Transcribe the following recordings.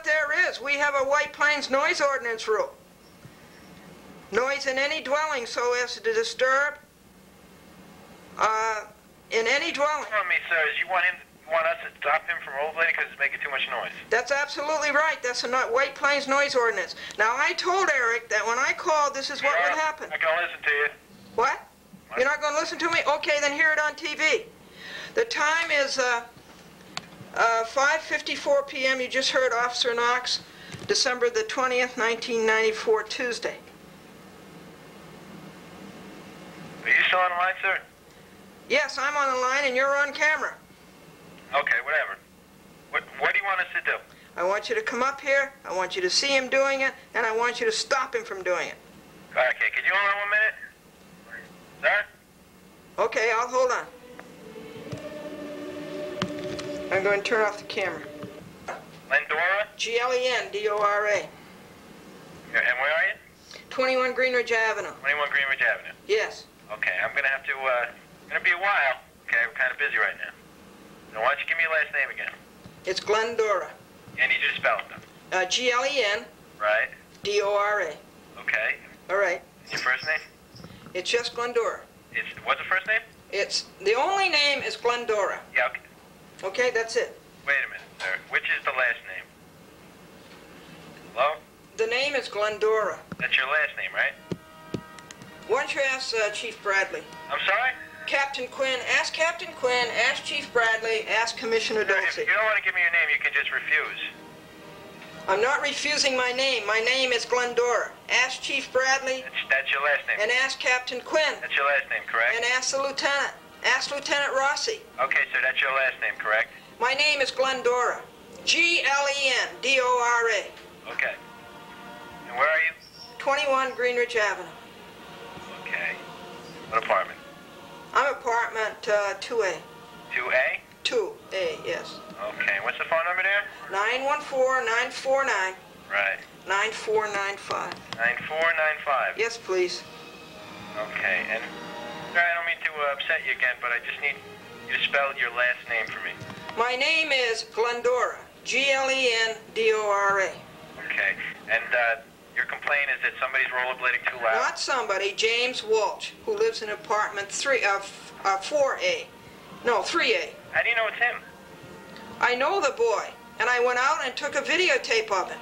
what there is. We have a White Plains noise ordinance rule. Noise in any dwelling so as to disturb, in any dwelling. Tell me, sir, is you want us to stop him from rollerblading because it's making too much noise? That's absolutely right. That's a White Plains noise ordinance. Now, I told Eric that when I called, this is what would happen. I can listen to you. What? You're not going to listen to me? Okay, then hear it on TV. The time is 5:54 p.m. You just heard Officer Knox, December the 20th, 1994, Tuesday. Are you still on the line, sir? Yes, I'm on the line and you're on camera. Okay, whatever. What do you want us to do? I want you to come up here, I want you to see him doing it, and I want you to stop him from doing it. Okay, could you hold on 1 minute? Sir? Okay, I'll hold on. I'm going to turn off the camera. Glendora? Glendora. And where are you? 21 Greenridge Avenue. 21 Greenridge Avenue. Yes. Okay, I'm going to have to, gonna be a while. Okay, we're kind of busy right now. Now, why don't you give me your last name again? It's Glendora. And you just spell it then. G-L-E-N. Right. D-O-R-A. Okay. All right. And your first name? It's just Glendora. What's the first name? It's, the only name is Glendora. Yeah, okay. Okay, that's it. Wait a minute, sir. Which is the last name? Hello? The name is Glendora. That's your last name, right? Why don't you ask Chief Bradley? I'm sorry? Captain Quinn. Ask Captain Quinn. Ask Chief Bradley. Ask Commissioner Sir, Dulce. if you don't want to give me your name, you can just refuse. I'm not refusing my name. My name is Glendora. Ask Chief Bradley. That's your last name. And ask Captain Quinn. That's your last name, correct? And ask the lieutenant. Ask Lieutenant Rossi. Okay, sir, that's your last name, correct? My name is Glendora. G-L-E-N-D-O-R-A. Okay. And where are you? 21 Greenridge Avenue. Okay. What apartment? I'm apartment 2A. 2A? 2A, yes. Okay. What's the phone number there? 914-949. Right. 9495. 9495. Yes, please. Okay. And, sir, I don't mean to upset you again, but I just need you to spell your last name for me. My name is Glendora. G-L-E-N-D-O-R-A. Okay. And, your complaint is that somebody's rollerblading too loud? Not somebody, James Walsh, who lives in apartment 4A. No, 3A. How do you know it's him? I know the boy, and I went out and took a videotape of him.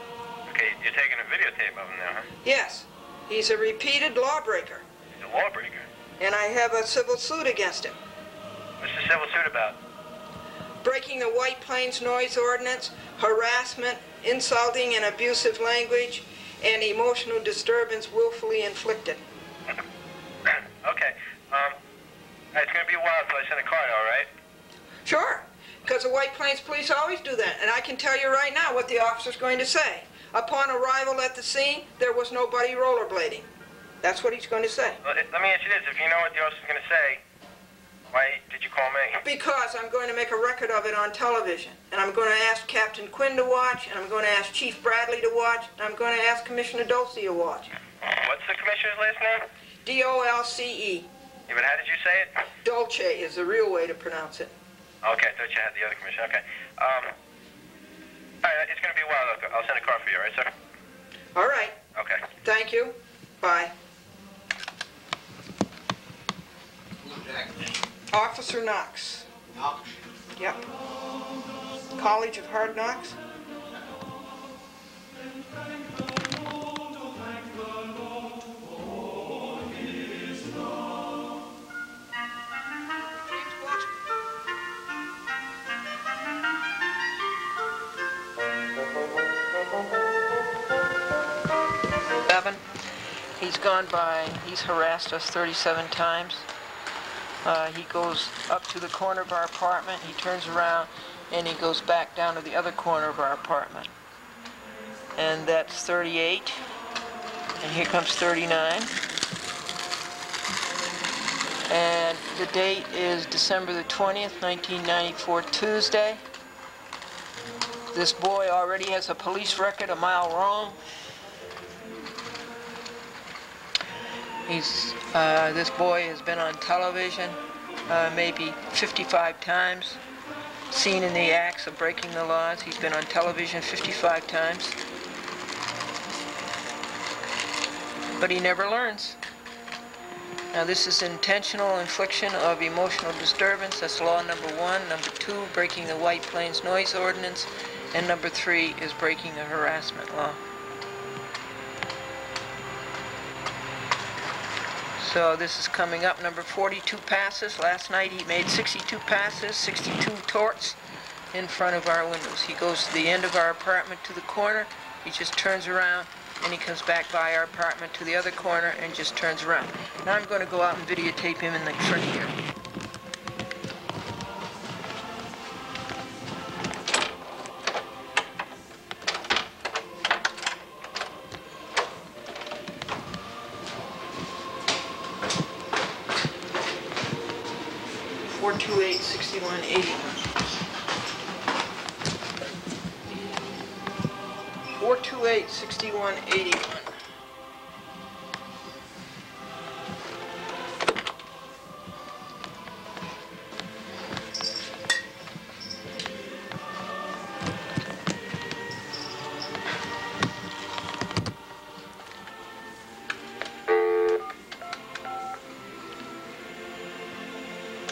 Okay, you're taking a videotape of him now, huh? Yes. He's a repeated lawbreaker. He's a lawbreaker. And I have a civil suit against him. What's the civil suit about? Breaking the White Plains noise ordinance, harassment, insulting and abusive language, and emotional disturbance willfully inflicted. Okay. It's going to be a while until I send a card, all right? Sure, because the White Plains police always do that, and I can tell you right now what the officer's going to say. Upon arrival at the scene, there was nobody rollerblading. That's what he's going to say. Well, let me ask you this. If you know what the officer's going to say, why did you call me? Because I'm going to make a record of it on television. And I'm going to ask Captain Quinn to watch, and I'm going to ask Chief Bradley to watch, and I'm going to ask Commissioner Dulce to watch. What's the commissioner's last name? D-O-L-C-E. Yeah, but how did you say it? Dulce is the real way to pronounce it. Okay, I thought you had the other commissioner. Okay. All right, it's going to be a while. I'll send a card for you, all right, sir? All right. Okay. Thank you. Bye. Officer Knox. Knox? Yep. College of Hard Knocks. He's gone by, he's harassed us 37 times. He goes up to the corner of our apartment, he turns around, and he goes back down to the other corner of our apartment. And that's 38. And here comes 39. And the date is December the 20th, 1994, Tuesday. This boy already has a police record a mile wrong. This boy has been on television maybe 55 times. seen in the acts of breaking the laws. He's been on television 55 times. But he never learns. Now this is intentional infliction of emotional disturbance. That's law number 1. Number 2, breaking the White Plains noise ordinance. And number 3 is breaking the harassment law. So this is coming up. Number 42 passes. Last night he made 62 passes, 62 torts in front of our windows. He goes to the end of our apartment to the corner. He just turns around and he comes back by our apartment to the other corner and just turns around. Now I'm going to go out and videotape him in the front here. $428.61.81. $428.61.81.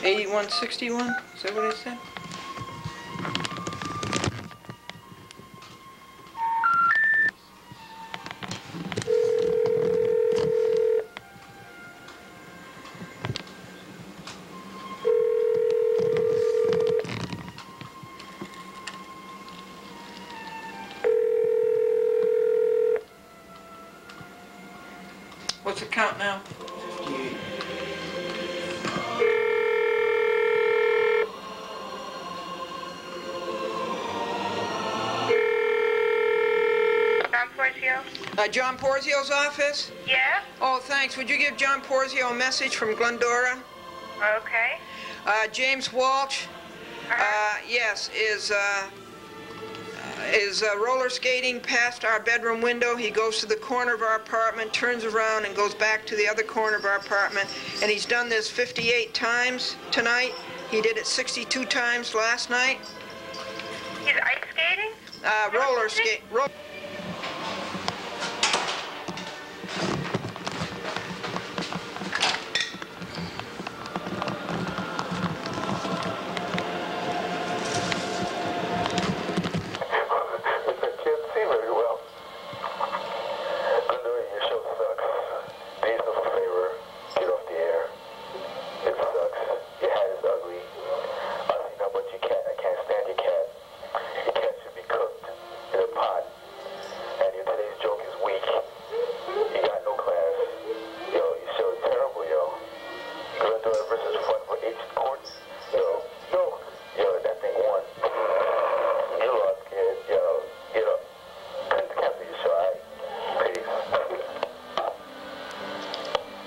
$81.61? Is that what I said? What's the count now? 58. John Porzio's office? Yeah? Oh, thanks. Would you give John Porzio a message from Glendora? Okay. James Walsh, yes, is roller skating past our bedroom window. He goes to the corner of our apartment, turns around, and goes back to the other corner of our apartment. And he's done this 58 times tonight. He did it 62 times last night. He's ice skating? Roller skate.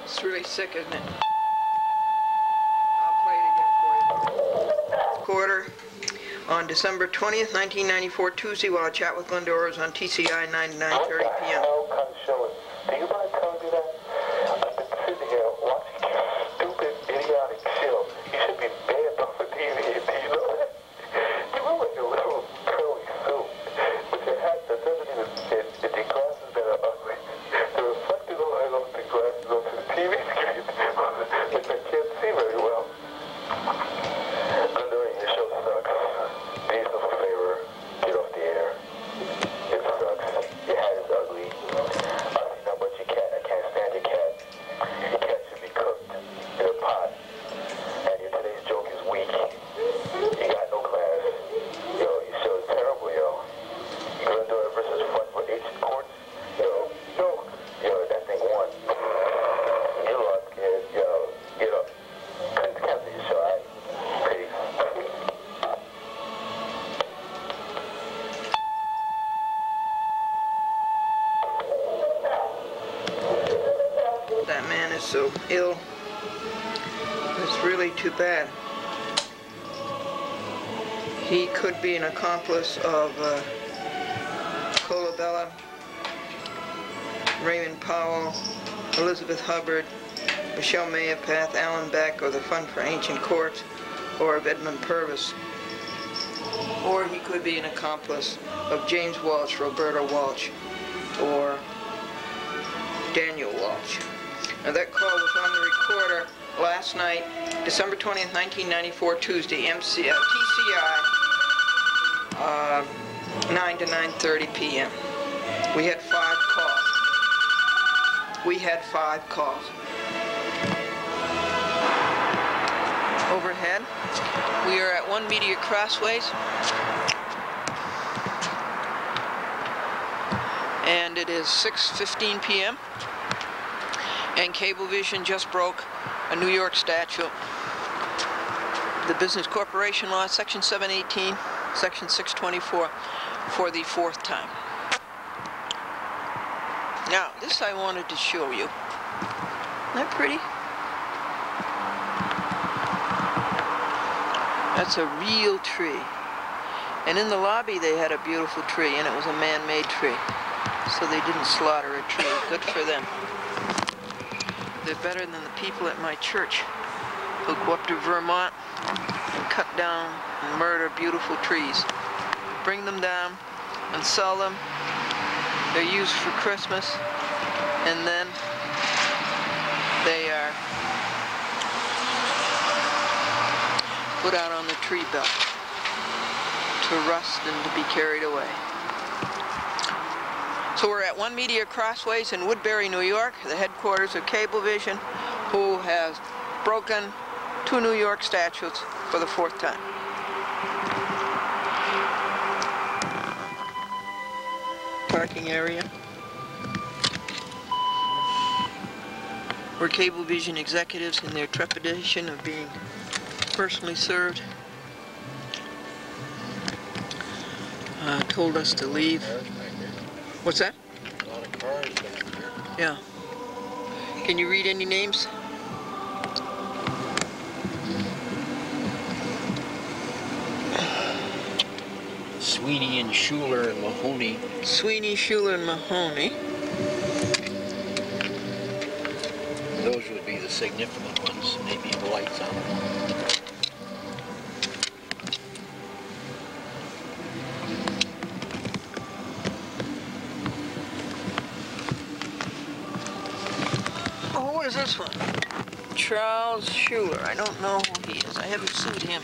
It's really sick, isn't it? I'll play it again for you. Quarter on December 20th, 1994, Tuesday, while I chat with Glendora was on TCI 99:30 p.m. Do you mind telling me that? I've been sitting here watching your stupid, idiotic show. You should be banned off of TV. Do you know that? You look like a little curly suit with your hat that doesn't even fit and your glasses that are ugly. The reflected light off the glasses onto the TV screen, which I can't see very well. Glendora, your show sucks. Do yourself a favor. Get off the air. It sucks. Your hat is ugly. That man is so ill. It's really too bad. He could be an accomplice of Colabella, Raymond Powell, Elizabeth Hubbard, Michelle Mayapath, Alan Beck, or the Fund for Ancient Courts, or of Edmund Purvis. Or he could be an accomplice of James Walsh, Roberta Walsh, or Daniel Walsh. Now that call was on the recorder last night, December 20th, 1994, Tuesday, TCI, 9 to 9:30 p.m. We had 5 calls. Overhead, we are at One Media Crossways, and it is 6:15 p.m. and Cablevision just broke a New York statute, the Business Corporation Law, Section 718, Section 624, for the 4th time. Now, this I wanted to show you. Isn't that pretty? That's a real tree. And in the lobby they had a beautiful tree, and it was a man-made tree. So they didn't slaughter a tree. Good for them. They're better than the people at my church who go up to Vermont and cut down and murder beautiful trees. Bring them down and sell them. They're used for Christmas, and then they are put out on the tree belt to rust and to be carried away. So we're at One Media Crossways in Woodbury, New York, the headquarters of Cablevision, who has broken 2 New York statutes for the 4th time. Parking area where Cablevision executives, in their trepidation of being personally served, told us to leave. What's that? A lot of cars back there. Yeah. Can you read any names? Sweeney and Schuler and Mahoney. Sweeney, Schuler, and Mahoney. Those would be the significant ones. Maybe the lights on them. Oh, what is this one? Charles Schuler. I don't know who he is. I haven't sued him.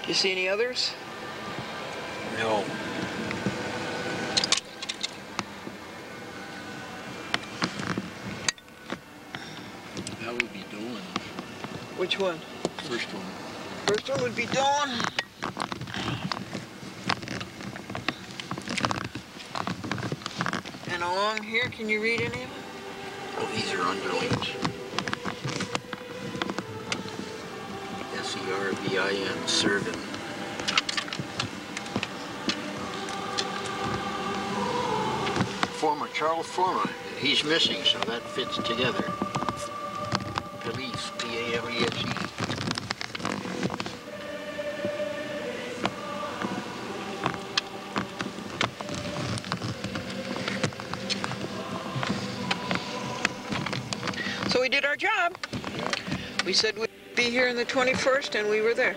Do you see any others? No. That would be Dolan. Which one? First one. First one would be Dawn. And along here, can you read any of them? Oh, these are underlings. S-E-R-V-I-N, Servin. Former, Charles Former. He's missing, so that fits together. Police, P-A-L-E-S-E. So we did our job. We said we'd be here on the 21st, and we were there.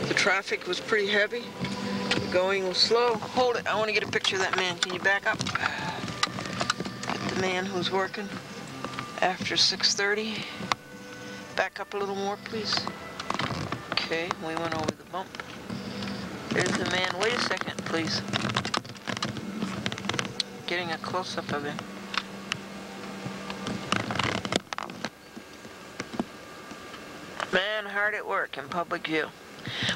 The traffic was pretty heavy. The going was slow. Hold it. I want to get a picture of that man. Can you back up? Get the man who's working after 6:30. Back up a little more, please. Okay, we went over the bump. There's the man. Wait a second, please. Getting a close-up of him. Man hard at work in public view.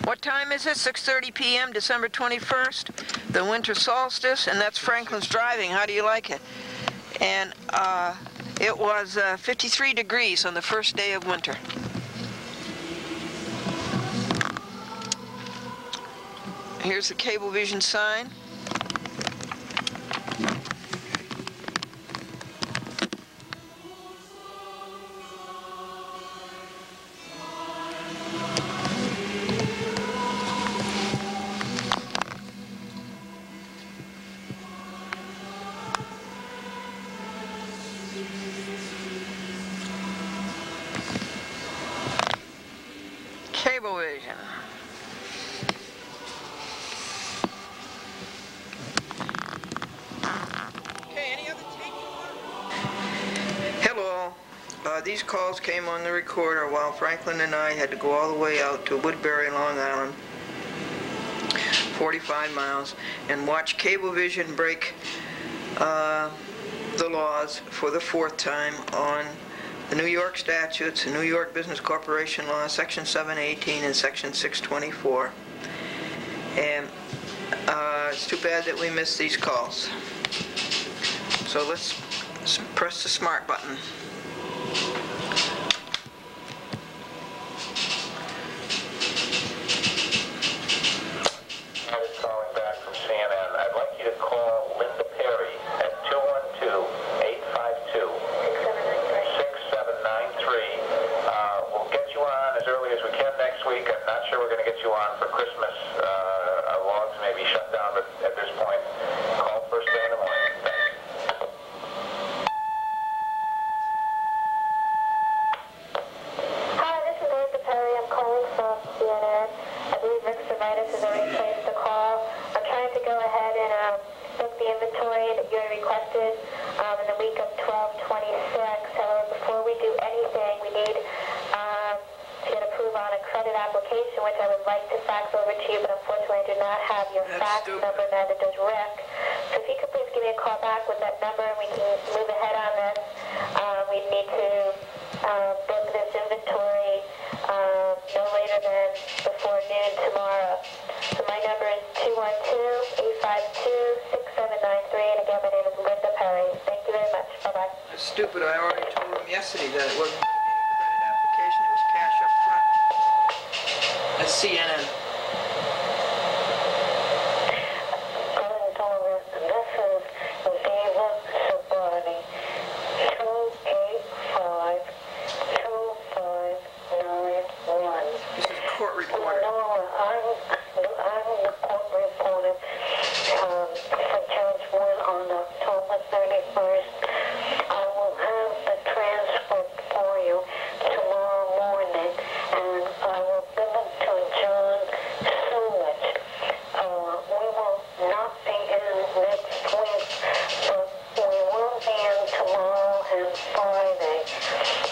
What time is it? 6:30 p.m., December 21st, the winter solstice, and that's Franklin's Driving. How do you like it? And it was 53 degrees on the first day of winter. Here's the Cablevision sign. These calls came on the recorder while Franklin and I had to go all the way out to Woodbury, Long Island, 45 miles, and watch Cablevision break the laws for the 4th time on the New York statutes, the New York Business Corporation Law, Section 718 and Section 624. And it's too bad that we missed these calls. So let's press the smart button. I was calling back from CNN. I'd like you to call Linda Perry at 212-852-6793. We'll get you on as early as we can next week. I'm not sure we're going to get you on for Christmas. Our logs may be shut down, but at this point, call first thing in the morning. Thanks. Hi, this is Linda Perry. I'm calling from CNN. I believe Rick Sermitis has already placed the call. I'm trying to go ahead and book the inventory that you had requested in the week of 12/26. However, before we do anything, we need to get approval on a credit application, which I would like to fax over to you, but unfortunately I do not have your fax number, neither does Rick. So if you could please give me a call back with that number and we can move ahead on this. We need to book this inventory no later than before noon tomorrow. So my number is 212-852-6793, and again, my name is Linda Perry. Thank you very much. Bye-bye. It's stupid. I already told them yesterday that it wasn't going to be a credit application. It was cash up front. That's CNN. Glendora, this is Diva Sabani, 285-2591. This is court reporter. Glendora, I'm the court reporter for Judge Wood on October 31st. I will have the transcript for you tomorrow morning, and I will give it to John Sewage. We will not be in next week, but we will be in tomorrow and Friday.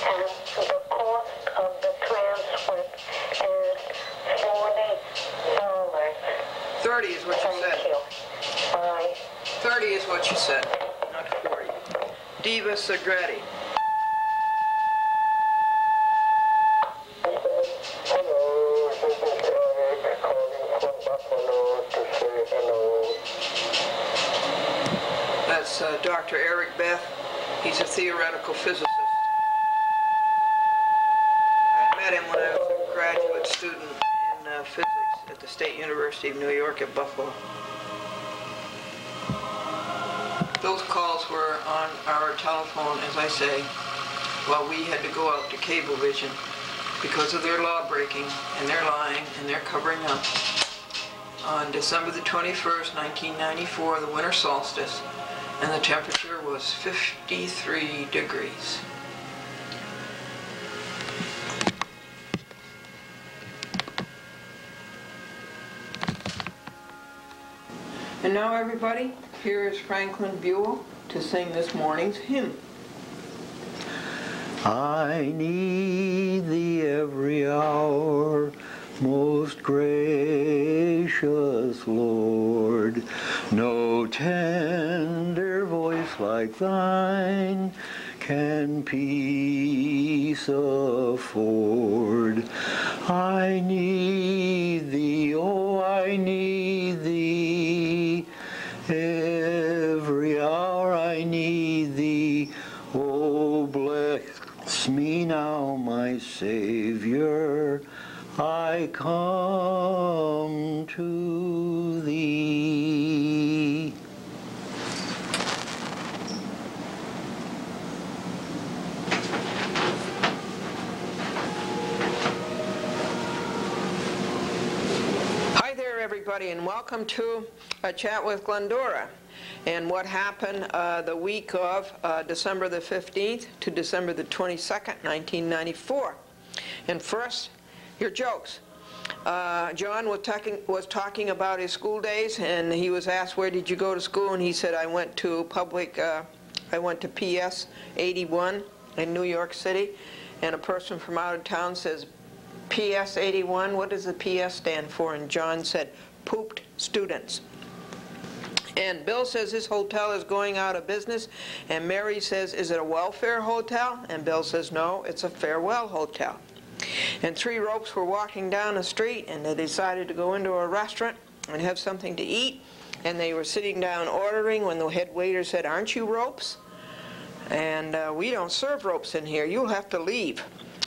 And the cost of the transcript is $40. 30 is what you said. Thank you. Bye. 30 is what you said, not 40. Diva Sagretti. Hello, this is Eric calling from Buffalo to say hello. That's Dr. Eric Beth. He's a theoretical physicist. I met him when I was a graduate student in physics at the State University of New York at Buffalo. Those calls were on our telephone, as I say, while we had to go out to Cablevision because of their law breaking and their lying and their covering up. On December the 21st, 1994, the winter solstice, and the temperature was 53 degrees. And now, everybody, here is Franklin Buell to sing this morning's hymn. I need thee every hour, most gracious Lord. No tender voice like thine can peace afford. I need thee, oh, I need thee. Every hour I need thee. Oh, bless me now, my Savior. I come to thee. Hi there, everybody, and welcome to a chat with Glendora and what happened the week of December the 15th to December the 22nd, 1994. And first, your jokes. John was talking about his school days, and he was asked, where did you go to school? And he said, I went to PS 81 in New York City, and a person from out of town says, PS 81, what does the PS stand for? And John said, pooped students. And Bill says his hotel is going out of business, and Mary says, is it a welfare hotel? And Bill says, no, it's a farewell hotel. And three ropes were walking down the street, and they decided to go into a restaurant and have something to eat. And they were sitting down ordering when the head waiter said, aren't you ropes? And we don't serve ropes in here. You'll have to leave.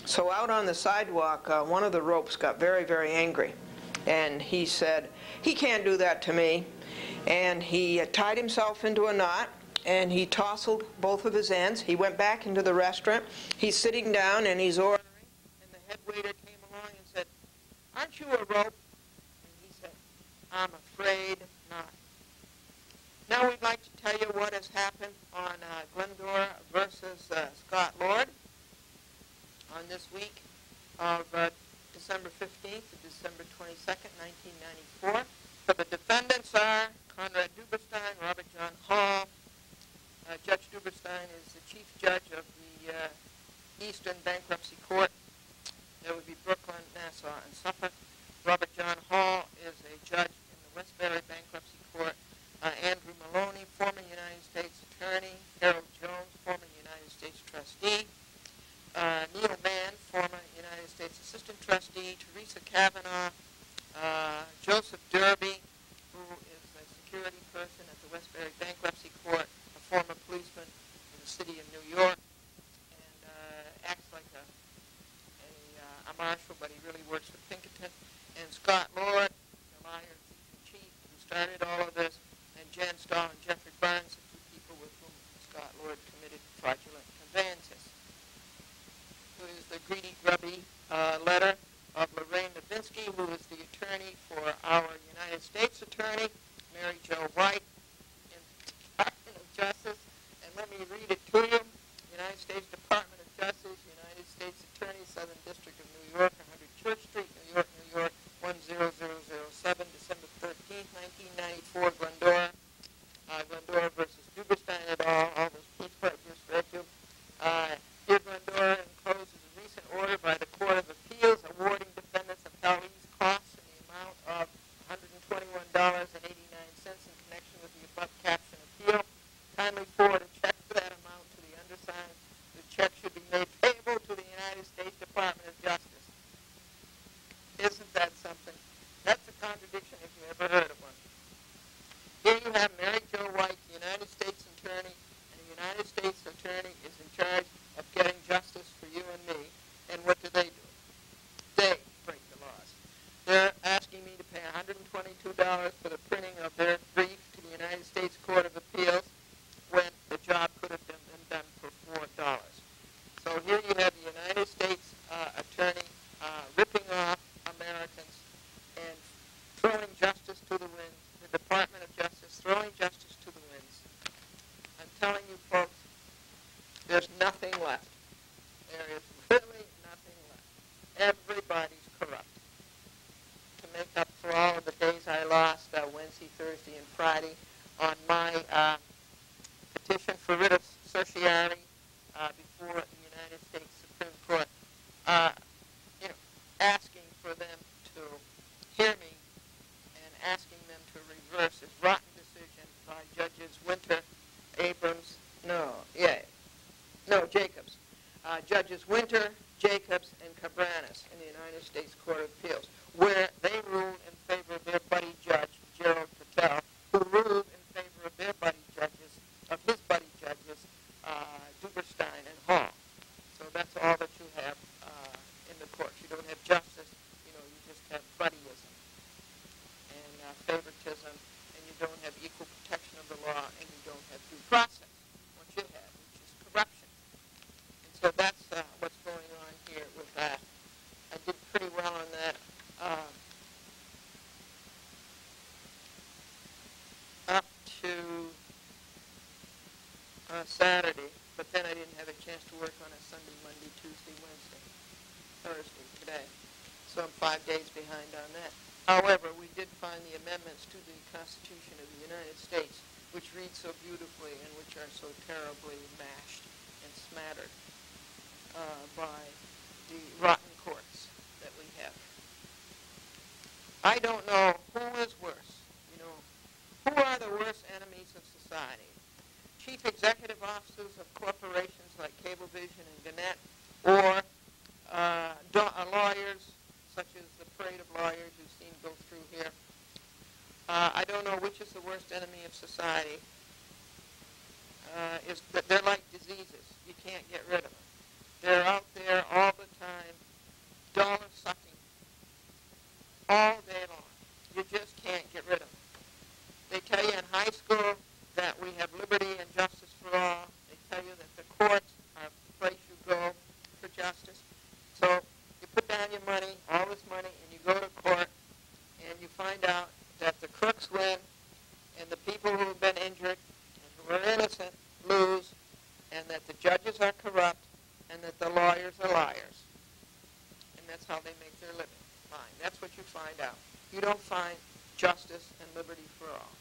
So out on the sidewalk, one of the ropes got very, very angry. And he said, he can't do that to me. And he tied himself into a knot, and he tousled both of his ends. He went back into the restaurant. He's sitting down, and he's ordering. And the head waiter came along and said, aren't you a rope? And he said, I'm afraid not. Now we'd like to tell you what has happened on Glendora versus Scott Lord on this week of December 15th to December 22nd, 1994. So the defendants are Conrad Duberstein, Robert John Hall. Judge Duberstein is the chief judge of the Eastern Bankruptcy Court. There would be Brooklyn, Nassau, and Suffolk. Robert John Hall is a judge in the Westbury Bankruptcy Court. Andrew Maloney, former United States Attorney. Harold Jones, former United States Trustee. Neil Mann, former United States Assistant Trustee. Teresa Kavanaugh. Joseph Derby, who is a security person at the Westbury Bankruptcy Court, a former policeman in the city of New York, and acts like a marshal, but he really works for Pinkerton. And Scott Lord, the liar, thief, and cheat, who started all of this, and Jan Stahl and Jeffrey Burns, the two people with whom Scott Lord committed fraudulent conveyances. Who is the greedy, grubby letter of Lorraine Novinsky, who is the attorney for our United States Attorney, Mary Jo White, in the Department of Justice. And let me read it to you. United States Department of Justice, United States Attorney, Southern District of New York, 100 Church Street, New York, New York, 10007, December 13th, 1994, Glendora. Glendora versus Duberstein et al. All those people I just read you. Here, Glendora encloses a recent order by the Court of Appeals awarding defendants appellees costs in the amount of $121.89 in connection with the above caption appeal. Kindly forward a check for that amount to the undersigned. The check should be made payable to the United States Department of Justice. Isn't that something? That's a contradiction if you ever heard of one. Here you have Mary Jo White, the United States Attorney, and the United States Attorney is in charge of getting justice for you and me. And what do? They break the laws. They're asking me to pay $122 for the printing of their brief to the United States Court of Appeals when the job could have been done for $4. So here you have the United States Attorney ripping off Americans and throwing justice to the winds. The Department of Justice throwing justice to the winds. I'm telling you folks, there's nothing left. There is really nothing left. Everybody's corrupt. To make up for all of the days I lost Wednesday, Thursday, and Friday on my petition for writ of certiorari before the United States Supreme Court, asking for them to hear me and asking them to reverse this rotten decision by Judges Winter, Jacobs. Judges Winter, Jacobs, and Cabranes in the United States Court of Appeals, where they ruled in favor of their buddy judge, Gerald Patel, who ruled in favor of their buddy judges, Duberstein and Hall. So that's all that you have in the courts. You don't have justice, you just have buddyism and favoritism, and you don't have equal protection of the law, and you don't have due process. What you have, which is corruption. And so that's what's going on here with that. I did pretty well on that. Up to Saturday, but then I didn't have a chance to work on it Sunday, Monday, Tuesday, Wednesday, Thursday, today. So I'm 5 days behind on that. However, we did find the amendments to the Constitution of the United States, which read so beautifully and which are so terribly mashed and smattered by the rotten courts that we have. I don't know who is worse. You know, who are the worst enemies of society? Chief executive officers of corporations like Cablevision and Gannett, or lawyers, such as the parade of lawyers you've seen go through here. I don't know which is the worst enemy of society. Is that they're like diseases. You can't get rid of them. They're out there all the time, dollar sucking, all day long. You just can't get rid of them. They tell you in high school that we have liberty and justice for all. They tell you that the courts are the place you go for justice. So you put down your money, all this money, and you go to court, and you find out that the crooks win, and the people who have been injured and who are innocent lose, and that the judges are corrupt, and that the lawyers are liars. And that's how they make their living. Fine. That's what you find out. You don't find justice and liberty for all.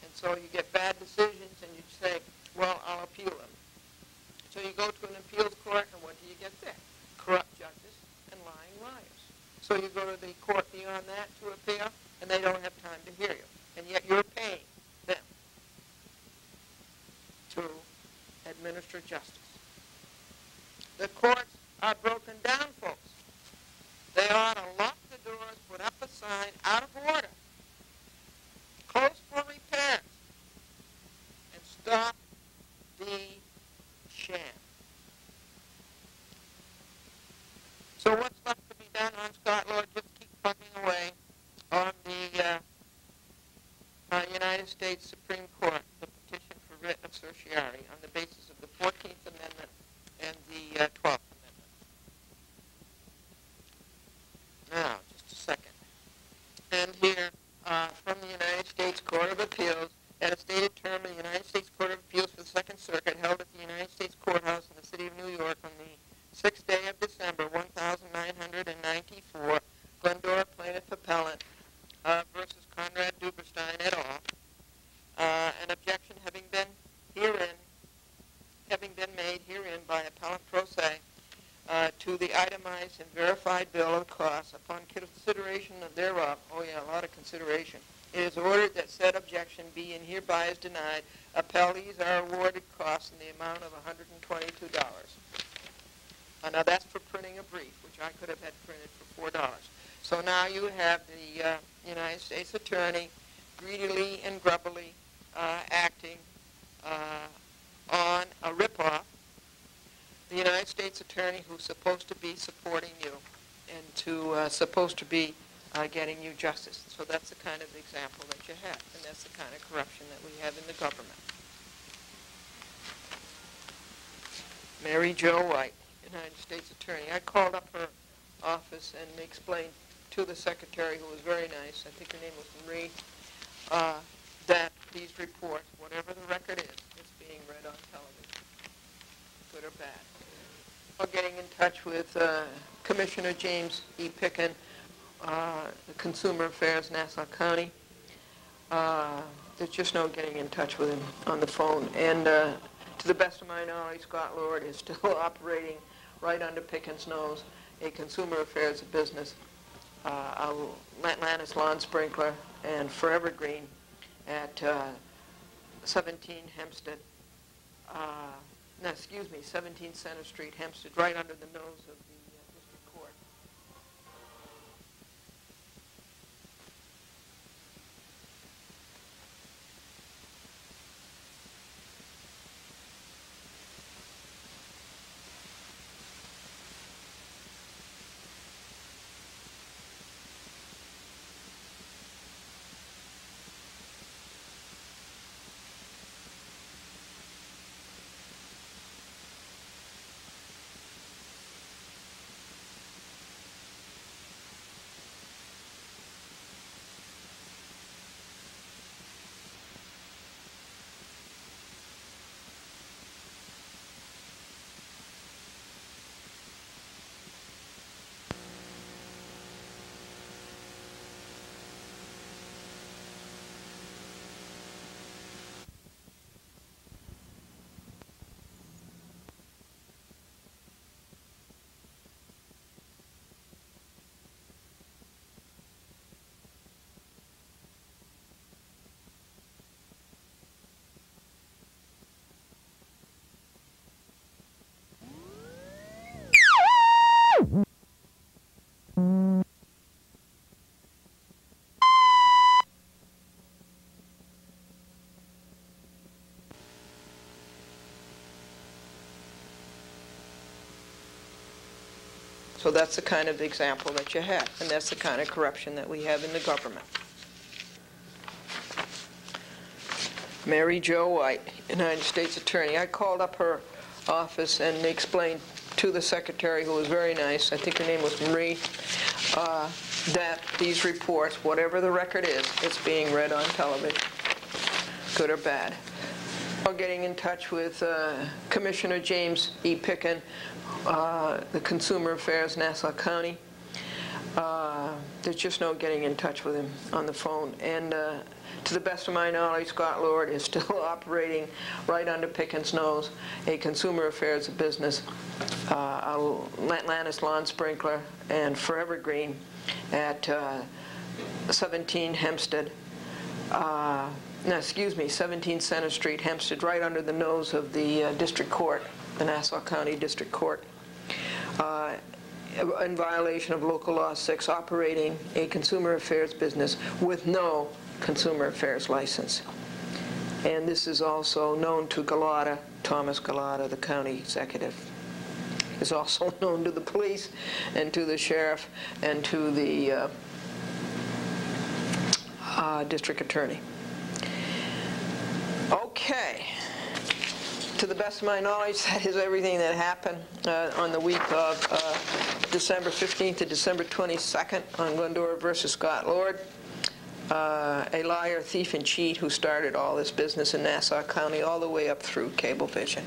And so you get bad decisions, and you say, well, I'll appeal them. So you go to an appeals court, and what do you get there? Corrupt judges and lying liars. So you go to the court beyond that to appeal, and they don't have time to hear you. And yet you're paying them to administer justice. The courts are broken down, folks. They ought to lock the doors, put up a sign, out of order, closed for repairs, and stop the sham. So what's left to be done on Scott Lord? Just keep plugging away on the United States Supreme Court, the petition for writ of certiorari on the basis of the 14th Amendment and the 12th Amendment. Now, just a second. And here, from the United States Court of Appeals, at a stated term in the United States Court of Appeals for the Second Circuit held at the United States Courthouse in the city of New York on the 6th day of December, 1994, Glendora plaintiff appellant versus Conrad Duberstein et al. An objection having been made herein by appellant pro se to the itemized and verified bill of costs upon consideration thereof. Oh yeah, a lot of consideration. It is ordered that said objection be and hereby is denied. Appellees are awarded costs in the amount of $122. Now that's for printing a brief, which I could have had printed for $4. So now you have the United States Attorney greedily and grubbily acting on a ripoff. The United States Attorney who's supposed to be supporting you and supposed to be getting you justice. So that's the kind of example that you have, and that's the kind of corruption that we have in the government. Mary Jo White, United States Attorney. I called up her office and explained to the secretary, who was very nice, I think her name was Marie, that these reports, whatever the record is being read on television, good or bad. Or getting in touch with Commissioner James E. Picken, Consumer Affairs, Nassau County. There's just no getting in touch with him on the phone. And to the best of my knowledge, Scott Lord is still operating right under Picken's nose, a Consumer Affairs business, Atlantis Lawn Sprinkler, and Forever Green at 17 Hempstead, 17 Center Street, Hempstead, right under the nose of the district court. So that's the kind of example that you have, and that's the kind of corruption that we have in the government. Mary Jo White, United States Attorney. I called up her office and explained to the secretary, who was very nice, I think her name was Marie, that these reports, whatever the record is, it's being read on television, good or bad. We're getting in touch with Commissioner James E. Picken, the Consumer Affairs, Nassau County. There's just no getting in touch with him on the phone. And to the best of my knowledge, Scott Lord is still operating right under Picken's nose, a consumer affairs business, Atlantis Lawn Sprinkler and Forever Green at 17 Hempstead, 17 Center Street, Hempstead, right under the nose of the District Court, the Nassau County District Court, in violation of Local Law 6, operating a consumer affairs business with no consumer affairs license. And this is also known to Galata, Thomas Galata, the county executive. It's also known to the police and to the sheriff and to the district attorney. Okay. To the best of my knowledge, that is everything that happened on the week of December 15th to December 22nd on Glendora versus Scott Lord. A liar, thief, and cheat who started all this business in Nassau County all the way up through Cablevision.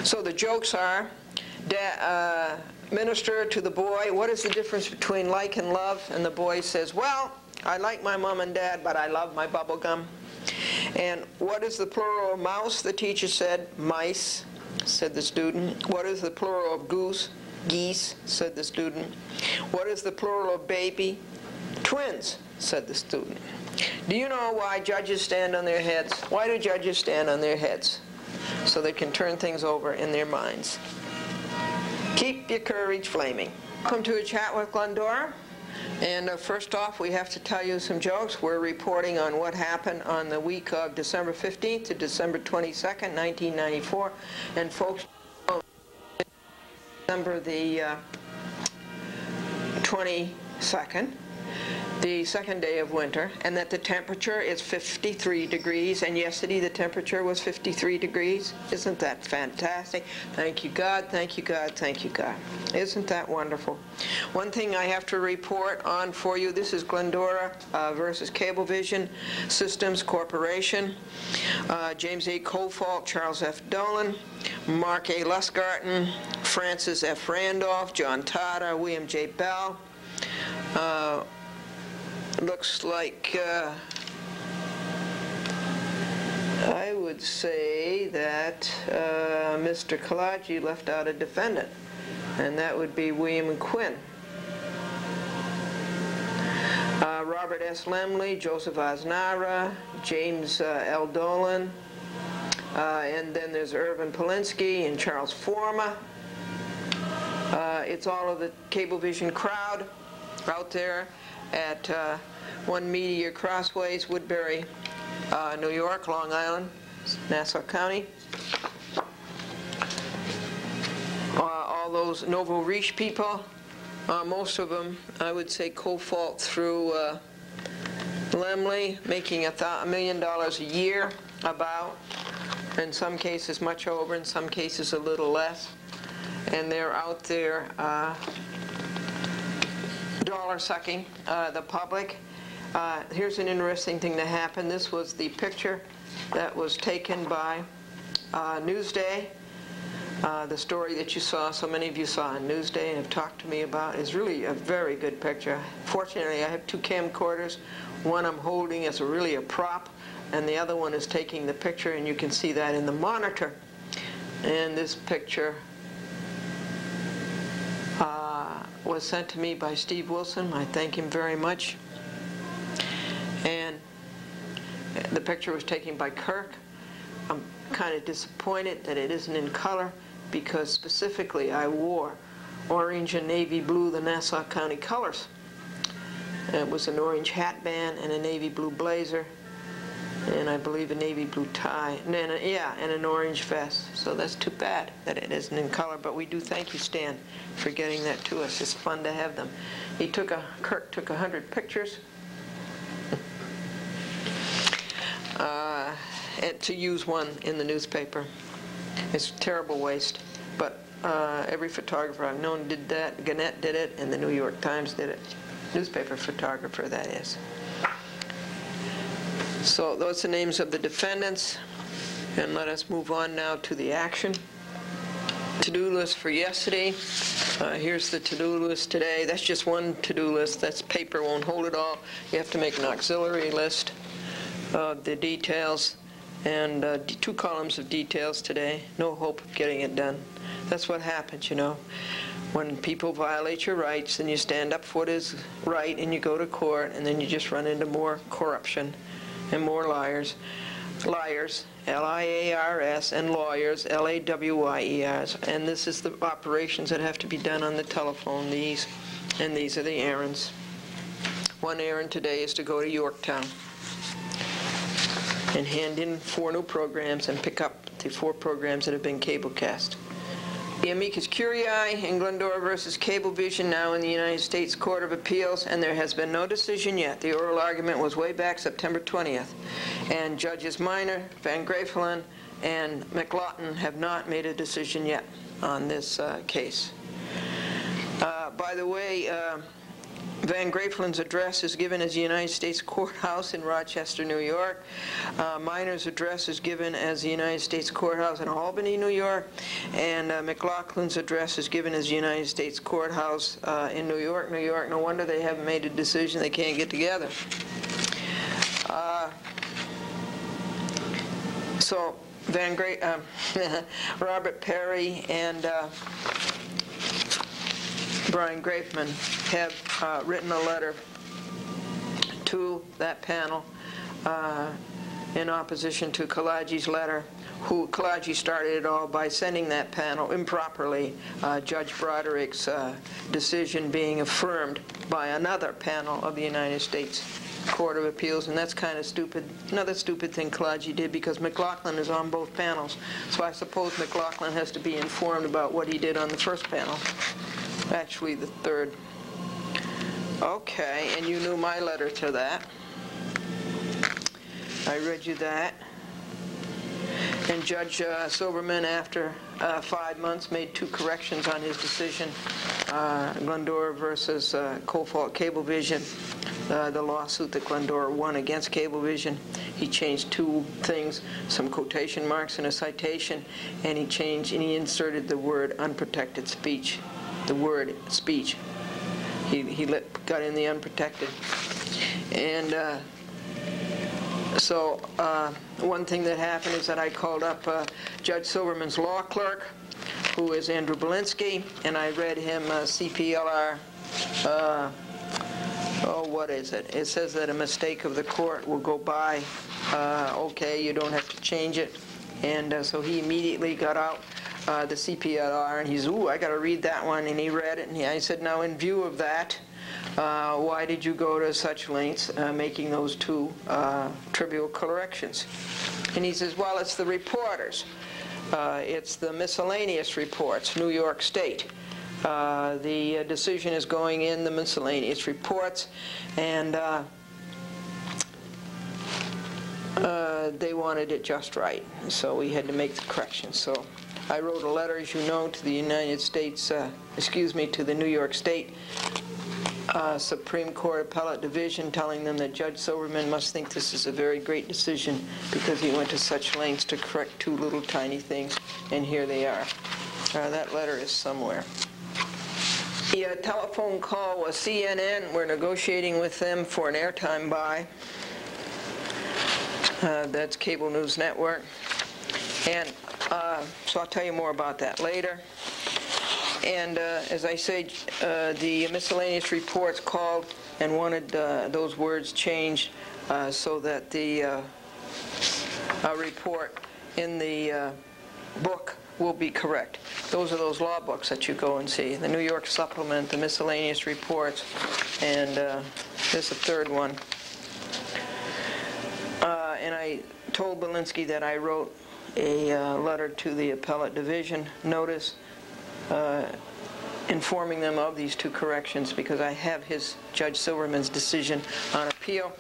So the jokes are, minister to the boy, what is the difference between like and love? And the boy says, well, I like my mom and dad, but I love my bubble gum. And what is the plural of mouse? The teacher said, mice, said the student. What is the plural of goose? Geese, said the student. What is the plural of baby? Twins, said the student. Do you know why judges stand on their heads? Why do judges stand on their heads? So they can turn things over in their minds. Keep your courage flaming. Welcome to a chat with Glendora. And first off, we have to tell you some jokes. We're reporting on what happened on the week of December 15th to December 22nd, 1994. And folks, December the 22nd, the second day of winter, and that the temperature is 53 degrees, and yesterday the temperature was 53 degrees. Isn't that fantastic? Thank you, God, thank you, God, thank you, God. Isn't that wonderful? One thing I have to report on for you, this is Glendora versus Cablevision Systems Corporation. James A. Kofalt, Charles F. Dolan, Mark A. Lusgarten, Francis F. Randolph, John Tata, William J. Bell. Looks like I would say that Mr. Kalaji left out a defendant, and that would be William Quinn. Robert S. Lemley, Joseph Osnara, James L. Dolan, and then there's Irvin Polinsky and Charles Forma. It's all of the Cablevision crowd out there at One Media Crossways, Woodbury, New York, Long Island, Nassau County. All those Novo Riche people, most of them, I would say, co-fault through Lemley, making $1 million a year, about. In some cases much over, in some cases a little less. And they're out there dollar-sucking the public. Here's an interesting thing that happened. This was the picture that was taken by Newsday. The story that you saw, so many of you saw on Newsday and have talked to me about, is really a very good picture. Fortunately, I have two camcorders. One I'm holding as really a prop, and the other one is taking the picture, and you can see that in the monitor. And this picture was sent to me by Steve Wilson. I thank him very much. And the picture was taken by Kirk. I'm kind of disappointed that it isn't in color, because specifically I wore orange and navy blue, the Nassau County colors. And it was an orange hat band and a navy blue blazer. and I believe a navy blue tie, and then and an orange vest. So that's too bad that it isn't in color, but we do thank you, Stan, for getting that to us. It's fun to have them. Kirk took 100 pictures and to use one in the newspaper. It's a terrible waste, but every photographer I've known did that. Gannett did it, and the New York Times did it. Newspaper photographer, that is. So those are the names of the defendants, and let us move on now to the action. To-do list for yesterday. Here's the to-do list today. That's just one to-do list. That's paper, won't hold it all. You have to make an auxiliary list of the details, and 2 columns of details today. No hope of getting it done. That's what happens, you know. When people violate your rights, then you stand up for what is right, and you go to court, and then you just run into more corruption and more liars. Liars, L-I-A-R-S, and lawyers, L-A-W-Y-E-R-S. And this is the operations that have to be done on the telephone, these are the errands. One errand today is to go to Yorktown and hand in 4 new programs and pick up the 4 programs that have been cablecast. The amicus curiae in Glendora versus Cablevision now in the United States Court of Appeals, and there has been no decision yet. The oral argument was way back September 20th, and Judges Minor, Van Grafelen, and McLaughlin have not made a decision yet on this case. By the way, Van Grafelen's address is given as the United States Courthouse in Rochester, New York. Minor's address is given as the United States Courthouse in Albany, New York. And McLaughlin's address is given as the United States Courthouse in New York, New York. No wonder they haven't made a decision. They can't get together. So Robert Perry and Brian Grafman have written a letter to that panel in opposition to Kalaji's letter. Kalaji started it all by sending that panel improperly Judge Broderick's decision being affirmed by another panel of the United States Court of Appeals, and that's kind of stupid. Another stupid thing Kalaji did, because McLaughlin is on both panels. So I suppose McLaughlin has to be informed about what he did on the first panel. Actually, the third. Okay, and you knew my letter to that. I read you that. And Judge Silverman, after 5 months, made 2 corrections on his decision, Glendora versus Coalfault Cablevision, the lawsuit that Glendora won against Cablevision. He changed 2 things, some quotation marks and a citation, and he inserted the word unprotected speech. The word speech. He got in the unprotected. And so one thing that happened is that I called up Judge Silverman's law clerk, who is Andrew Belinsky, and I read him CPLR, what is it? It says that a mistake of the court will go by. Okay, you don't have to change it. And so he immediately got out the CPLR, and he's, I got to read that one, and he read it, and I said, now in view of that, why did you go to such lengths making those 2 trivial corrections? And he says, well, it's the reporters. It's the miscellaneous reports, New York State. The decision is going in the miscellaneous reports, and they wanted it just right, so we had to make the corrections. So I wrote a letter, as you know, to the United States, to the New York State Supreme Court Appellate Division, telling them that Judge Silverman must think this is a very great decision because he went to such lengths to correct 2 little tiny things, and here they are. That letter is somewhere. The telephone call was CNN. We're negotiating with them for an airtime buy. That's Cable News Network. And so I'll tell you more about that later. And as I say, the miscellaneous reports called and wanted those words changed so that the report in the book will be correct. Those are those law books that you go and see. The New York Supplement, the miscellaneous reports, and there's a third one. and I told Belinsky that I wrote a letter to the appellate division notice informing them of these two corrections, because I have Judge Silverman's decision on appeal.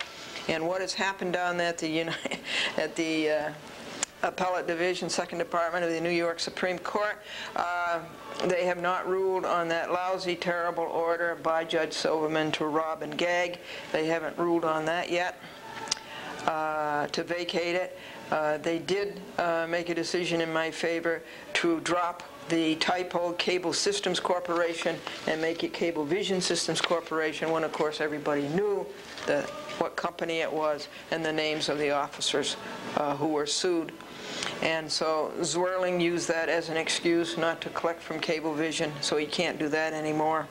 And what has happened down at the Appellate Division, 2nd Department of the New York Supreme Court, they have not ruled on that lousy, terrible order by Judge Silverman to rob and gag. They haven't ruled on that yet to vacate it. They did make a decision in my favor to drop the typo Cable Systems Corporation and make it Cablevision Systems Corporation, when of course everybody knew what company it was and the names of the officers who were sued. And so Zwirling used that as an excuse not to collect from Cablevision, so he can't do that anymore.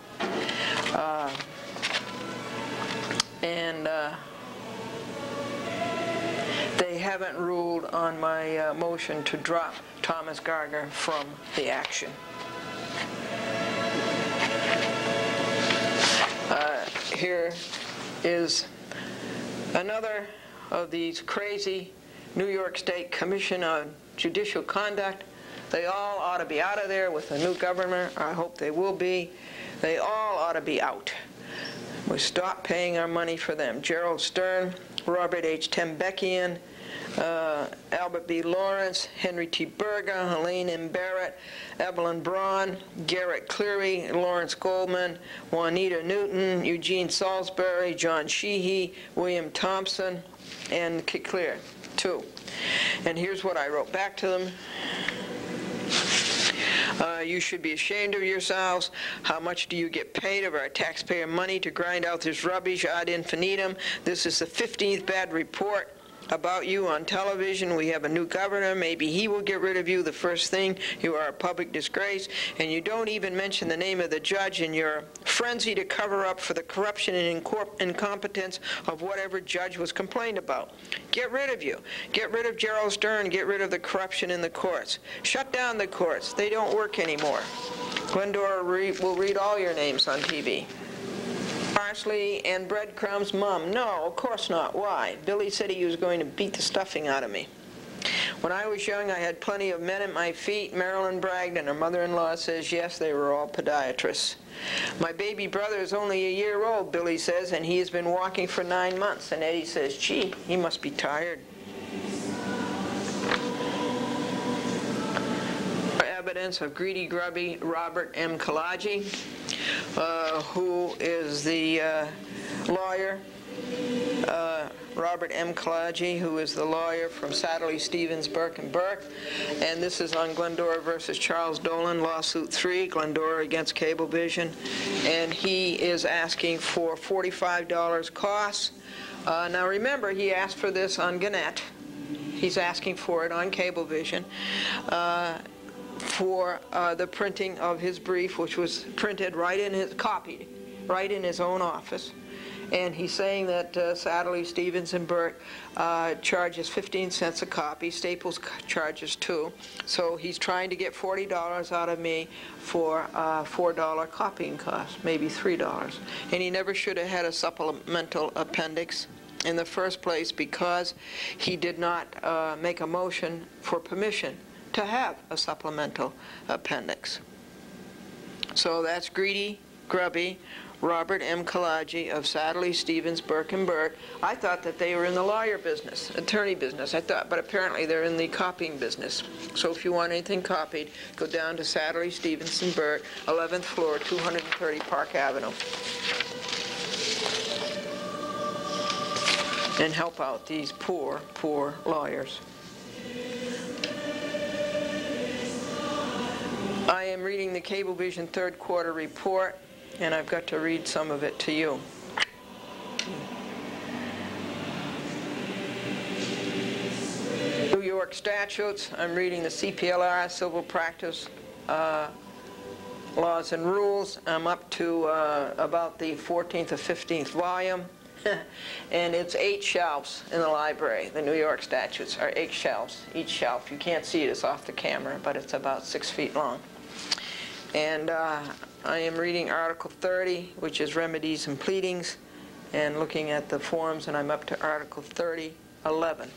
They haven't ruled on my motion to drop Thomas Garger from the action. Here is another of these crazy New York State Commission on Judicial Conduct. They all ought to be out of there with the new governor. I hope they will be. They all ought to be out. We stop paying our money for them. Gerald Stern, Robert H. Tembekian, Albert B. Lawrence, Henry T. Berger, Helene M. Barrett, Evelyn Braun, Garrett Cleary, Lawrence Goldman, Juanita Newton, Eugene Salisbury, John Sheehy, William Thompson, and Kiclear, too. And here's what I wrote back to them. You should be ashamed of yourselves. How much do you get paid of our taxpayer money to grind out this rubbish ad infinitum? This is the 15th bad report about you on television. We have a new governor. Maybe he will get rid of you the first thing. You are a public disgrace, and you don't even mention the name of the judge in your frenzy to cover up for the corruption and incompetence of whatever judge was complained about. Get rid of you. Get rid of Gerald Stern. Get rid of the corruption in the courts. Shut down the courts. They don't work anymore. Glendora will read all your names on TV. Parsley and breadcrumbs, Mom. No, of course not. Why? Billy said he was going to beat the stuffing out of me. When I was young, I had plenty of men at my feet. Marilyn bragged, and her mother-in-law says, yes, they were all podiatrists. My baby brother is only a year old, Billy says, and he has been walking for 9 months. And Eddie says, gee, he must be tired. Evidence of greedy, grubby Robert M. Kalaji, who is the lawyer, Robert M. Kalaji, who is the lawyer from Satterley, Stevens, Burke & Burke. And this is on Glendora versus Charles Dolan, lawsuit 3, Glendora against Cablevision. And he is asking for $45 costs. Now remember, he asked for this on Gannett. He's asking for it on Cablevision. For the printing of his brief, which was printed copied right in his own office. And he's saying that Satterley, Stevens, and Burke charges 15 cents a copy. Staples charges $2. So he's trying to get $40 out of me for $4 copying costs, maybe $3. And he never should have had a supplemental appendix in the first place, because he did not make a motion for permission to have a supplemental appendix. So that's greedy, grubby Robert M. Kalaji of Satterley, Stevens, Burke & Burke. I thought that they were in the lawyer business, attorney business. I thought, but apparently they're in the copying business. So if you want anything copied, go down to Satterley, Stevens, and Burke, 11th floor, 230 Park Avenue, and help out these poor, poor lawyers. I am reading the Cablevision third quarter report, and I've got to read some of it to you. New York statutes. I'm reading the CPLR, Civil Practice Laws and Rules. I'm up to about the 14th or 15th volume. And it's 8 shelves in the library. The New York statutes are 8 shelves. Each shelf, you can't see it, it's off the camera, but it's about 6 feet long. And I am reading Article 30, which is remedies and pleadings, and looking at the forms, and I'm up to Article 30:11.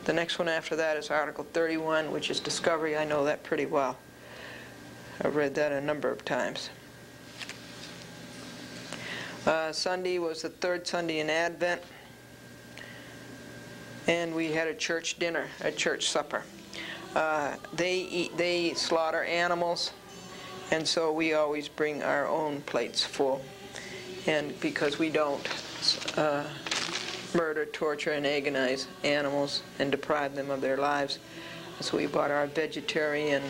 The next one after that is Article 31, which is discovery. I know that pretty well. I've read that a number of times. Sunday was the third Sunday in Advent, and we had a church dinner, a church supper. They slaughter animals, and so we always bring our own plates full. And because we don't murder, torture, and agonize animals and deprive them of their lives, so we bought our vegetarian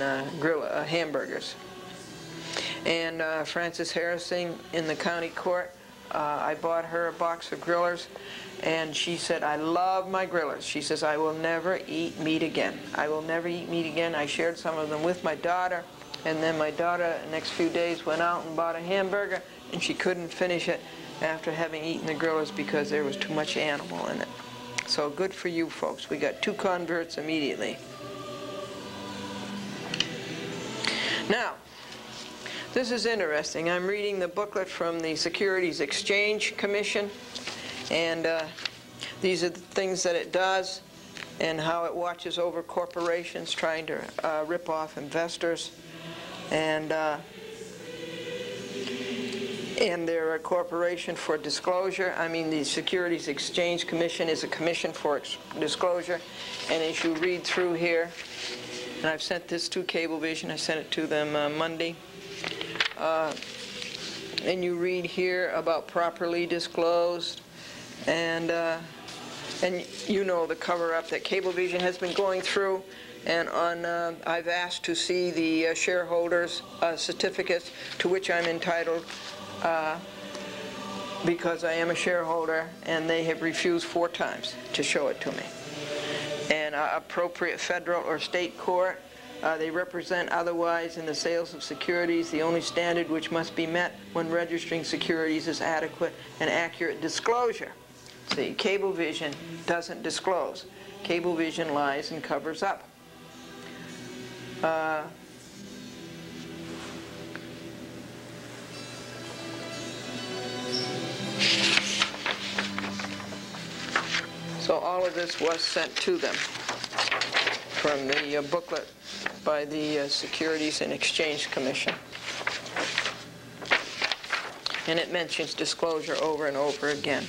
hamburgers. And Frances Harrison in the county court, I bought her a box of grillers, and she said, I love my grillers. She says, I will never eat meat again. I will never eat meat again. I shared some of them with my daughter, and then my daughter the next few days went out and bought a hamburger, and she couldn't finish it after having eaten the grillers because there was too much animal in it. So good for you folks. We got 2 converts immediately. Now, this is interesting. I'm reading the booklet from the Securities Exchange Commission, and these are the things that it does and how it watches over corporations trying to rip off investors. And they're a corporation for disclosure. I mean, the Securities Exchange Commission is a commission for disclosure. And as you read through here, and I've sent this to Cablevision, I sent it to them Monday. And you read here about properly disclosed, and you know the cover-up that Cablevision has been going through. And I've asked to see the shareholders' certificates to which I'm entitled because I am a shareholder, and they have refused 4 times to show it to me. And appropriate federal or state court, they represent otherwise in the sales of securities. The only standard which must be met when registering securities is adequate and accurate disclosure. See, Cablevision doesn't disclose. Cablevision lies and covers up. So all of this was sent to them from the booklet by the Securities and Exchange Commission. And it mentions disclosure over and over again.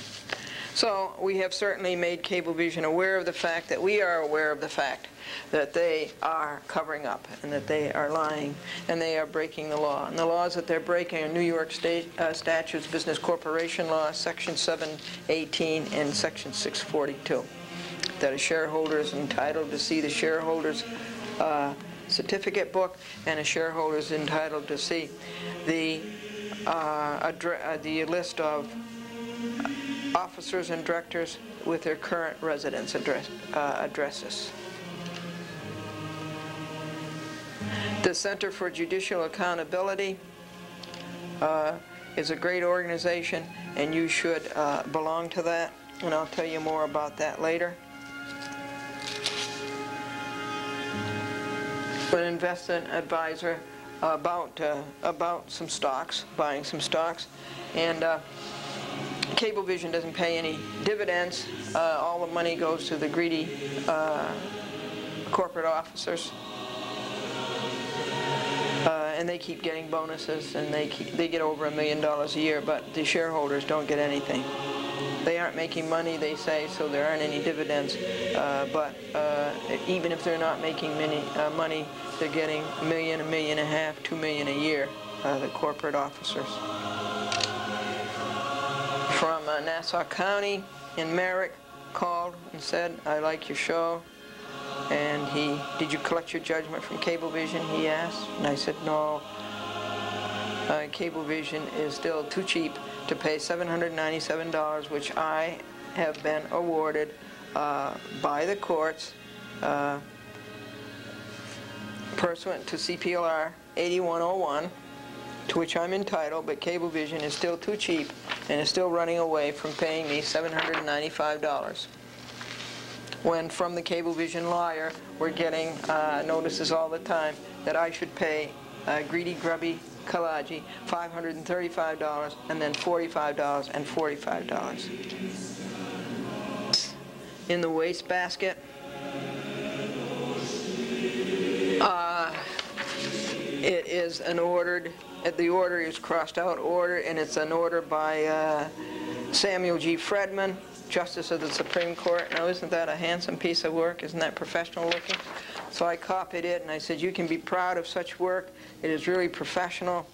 So we have certainly made Cablevision aware of the fact that we are aware of the fact that they are covering up and that they are lying and they are breaking the law. And the laws that they're breaking are New York State statutes, Business Corporation Law, Section 718 and Section 642. That a shareholder is entitled to see the shareholder's certificate book, and a shareholder is entitled to see the list of officers and directors with their current residence addresses. The Center for Judicial Accountability is a great organization, and you should belong to that, and I'll tell you more about that later. An investment advisor about some stocks, buying some stocks, and Cablevision doesn't pay any dividends. All the money goes to the greedy corporate officers, and they keep getting bonuses, and they get over $1 million a year, but the shareholders don't get anything. They aren't making money, they say, so there aren't any dividends. But even if they're not making money, they're getting $1 million, $1.5 million, $2 million a year, the corporate officers. From Nassau County in Merrick, called and said, I like your show. And did you collect your judgment from Cablevision, he asked. And I said, no. Cablevision is still too cheap to pay $797, which I have been awarded by the courts pursuant to CPLR 8101, to which I'm entitled, but Cablevision is still too cheap and is still running away from paying me $795. When from the Cablevision lawyer, we're getting notices all the time that I should pay greedy, grubby Kalaji $535 and then $45 and $45. In the wastebasket, It is an ordered, the order is crossed out order, and it's an order by Samuel G. Fredman, Justice of the Supreme Court. Now, isn't that a handsome piece of work? Isn't that professional looking? So I copied it, and I said, you can be proud of such work. It is really professional.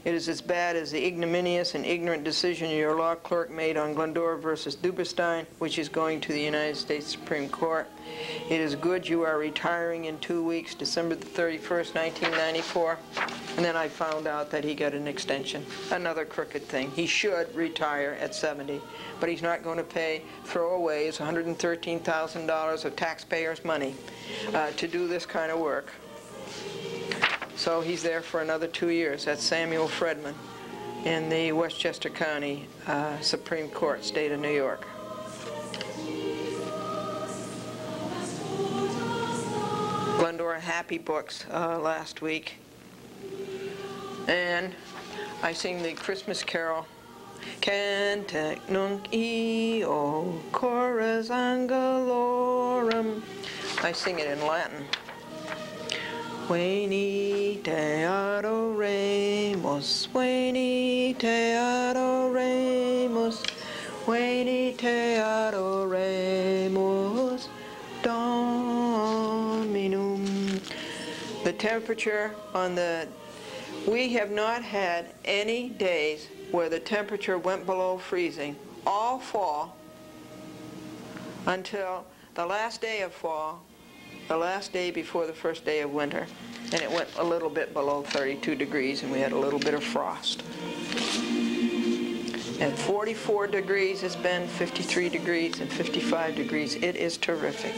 It is as bad as the ignominious and ignorant decision your law clerk made on Glendora versus Duberstein, which is going to the United States Supreme Court. It is good you are retiring in 2 weeks, December the 31st, 1994. And then I found out that he got an extension. Another crooked thing. He should retire at 70, but he's not going to pay throwaways $113,000 of taxpayers' money to do this kind of work. So he's there for another 2 years. That's Samuel Fredman in the Westchester County Supreme Court, state of New York. Glendora Happy Books last week. And I sing the Christmas carol, Cantic nunc eo cores angelorum. I sing it in Latin. Veni te adoremus, veni te adoremus, veni te adoremus, Dominum. The temperature on the... We have not had any days where the temperature went below freezing all fall until the last day of fall, the last day before the first day of winter, and it went a little bit below 32 degrees, and we had a little bit of frost. At 44 degrees it's been, 53 degrees, and 55 degrees. It is terrific.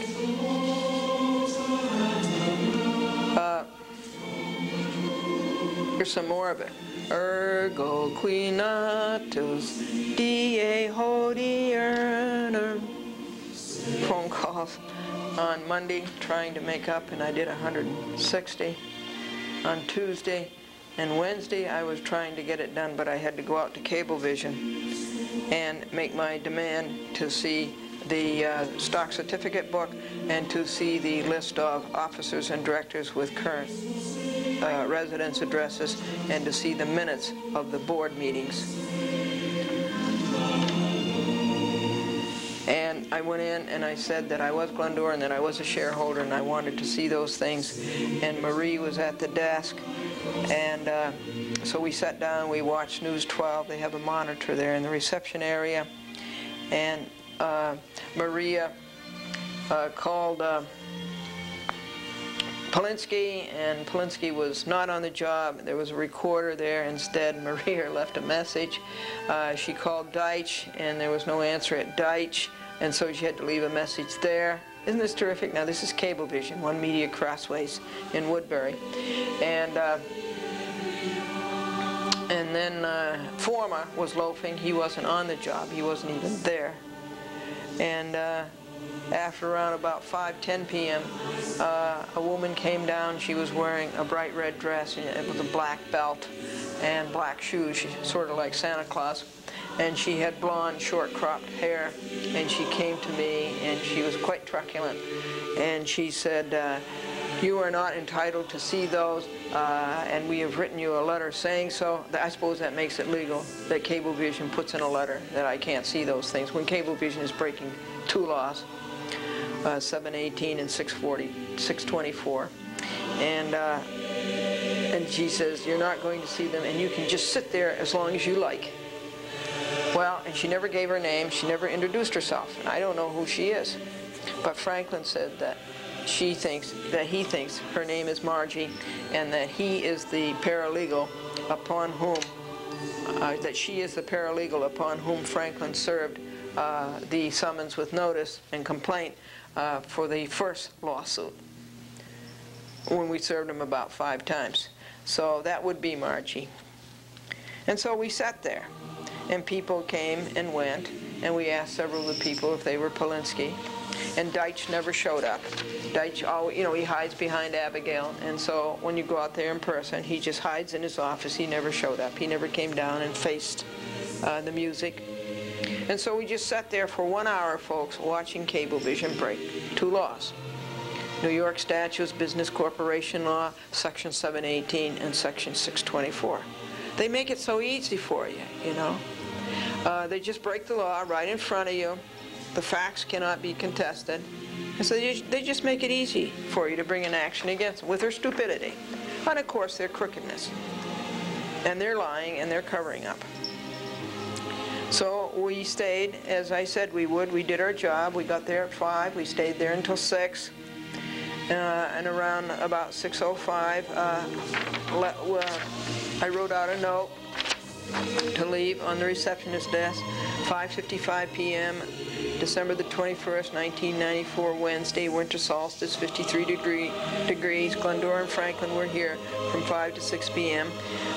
Here's some more of it. Ergo quinatus die hodierner. Phone calls on Monday trying to make up, and I did 160. On Tuesday and Wednesday I was trying to get it done, but I had to go out to Cablevision and make my demand to see the stock certificate book and to see the list of officers and directors with current residence addresses, and to see the minutes of the board meetings. And I went in and I said that I was Glendora and that I was a shareholder, and I wanted to see those things. And Marie was at the desk, and so we sat down, we watched News 12. They have a monitor there in the reception area, and Maria called Polinsky, and Polinsky was not on the job. There was a recorder there. Instead, Maria left a message. She called Deitch, and there was no answer at Deitch, and so she had to leave a message there. Isn't this terrific? Now, this is Cablevision, One Media Crossways in Woodbury. And then Forma was loafing. He wasn't on the job. He wasn't even there. And after around about 5:10 p.m., a woman came down. She was wearing a bright red dress, and it was a black belt and black shoes, sort of like Santa Claus. And she had blonde, short-cropped hair. And she came to me, and she was quite truculent. And she said, you are not entitled to see those, and we have written you a letter saying so. I suppose that makes it legal, that Cablevision puts in a letter that I can't see those things, when Cablevision is breaking two laws, 718 and 624. And she says, you're not going to see them, and you can just sit there as long as you like. Well, and she never gave her name. She never introduced herself, and I don't know who she is. But Franklin said that he thinks her name is Margie, and that he is the paralegal upon whom, that she is the paralegal upon whom Franklin served the summons with notice and complaint for the first lawsuit, when we served him about 5 times. So that would be Margie. And so we sat there, and people came and went, and we asked several of the people if they were Polinsky. And Deitch never showed up. Deitch, always, he hides behind Abigail, and so when you go out there in person, he just hides in his office. He never showed up. He never came down and faced the music. And so we just sat there for 1 hour, folks, watching Cablevision break 2 laws. New York statutes, business corporation law, section 718 and section 624. They make it so easy for you, you know. They just break the law right in front of you. The facts cannot be contested. And so they just make it easy for you to bring an action against them with their stupidity. And of course, their crookedness. And they're lying and they're covering up. So we stayed, as I said we would. We did our job. We got there at 5. We stayed there until 6. And around about 6:05, I wrote out a note to leave on the receptionist desk. 5:55 p.m., December the 21st, 1994, Wednesday, winter solstice, 53 degrees. Glendora and Franklin were here from 5 to 6 p.m.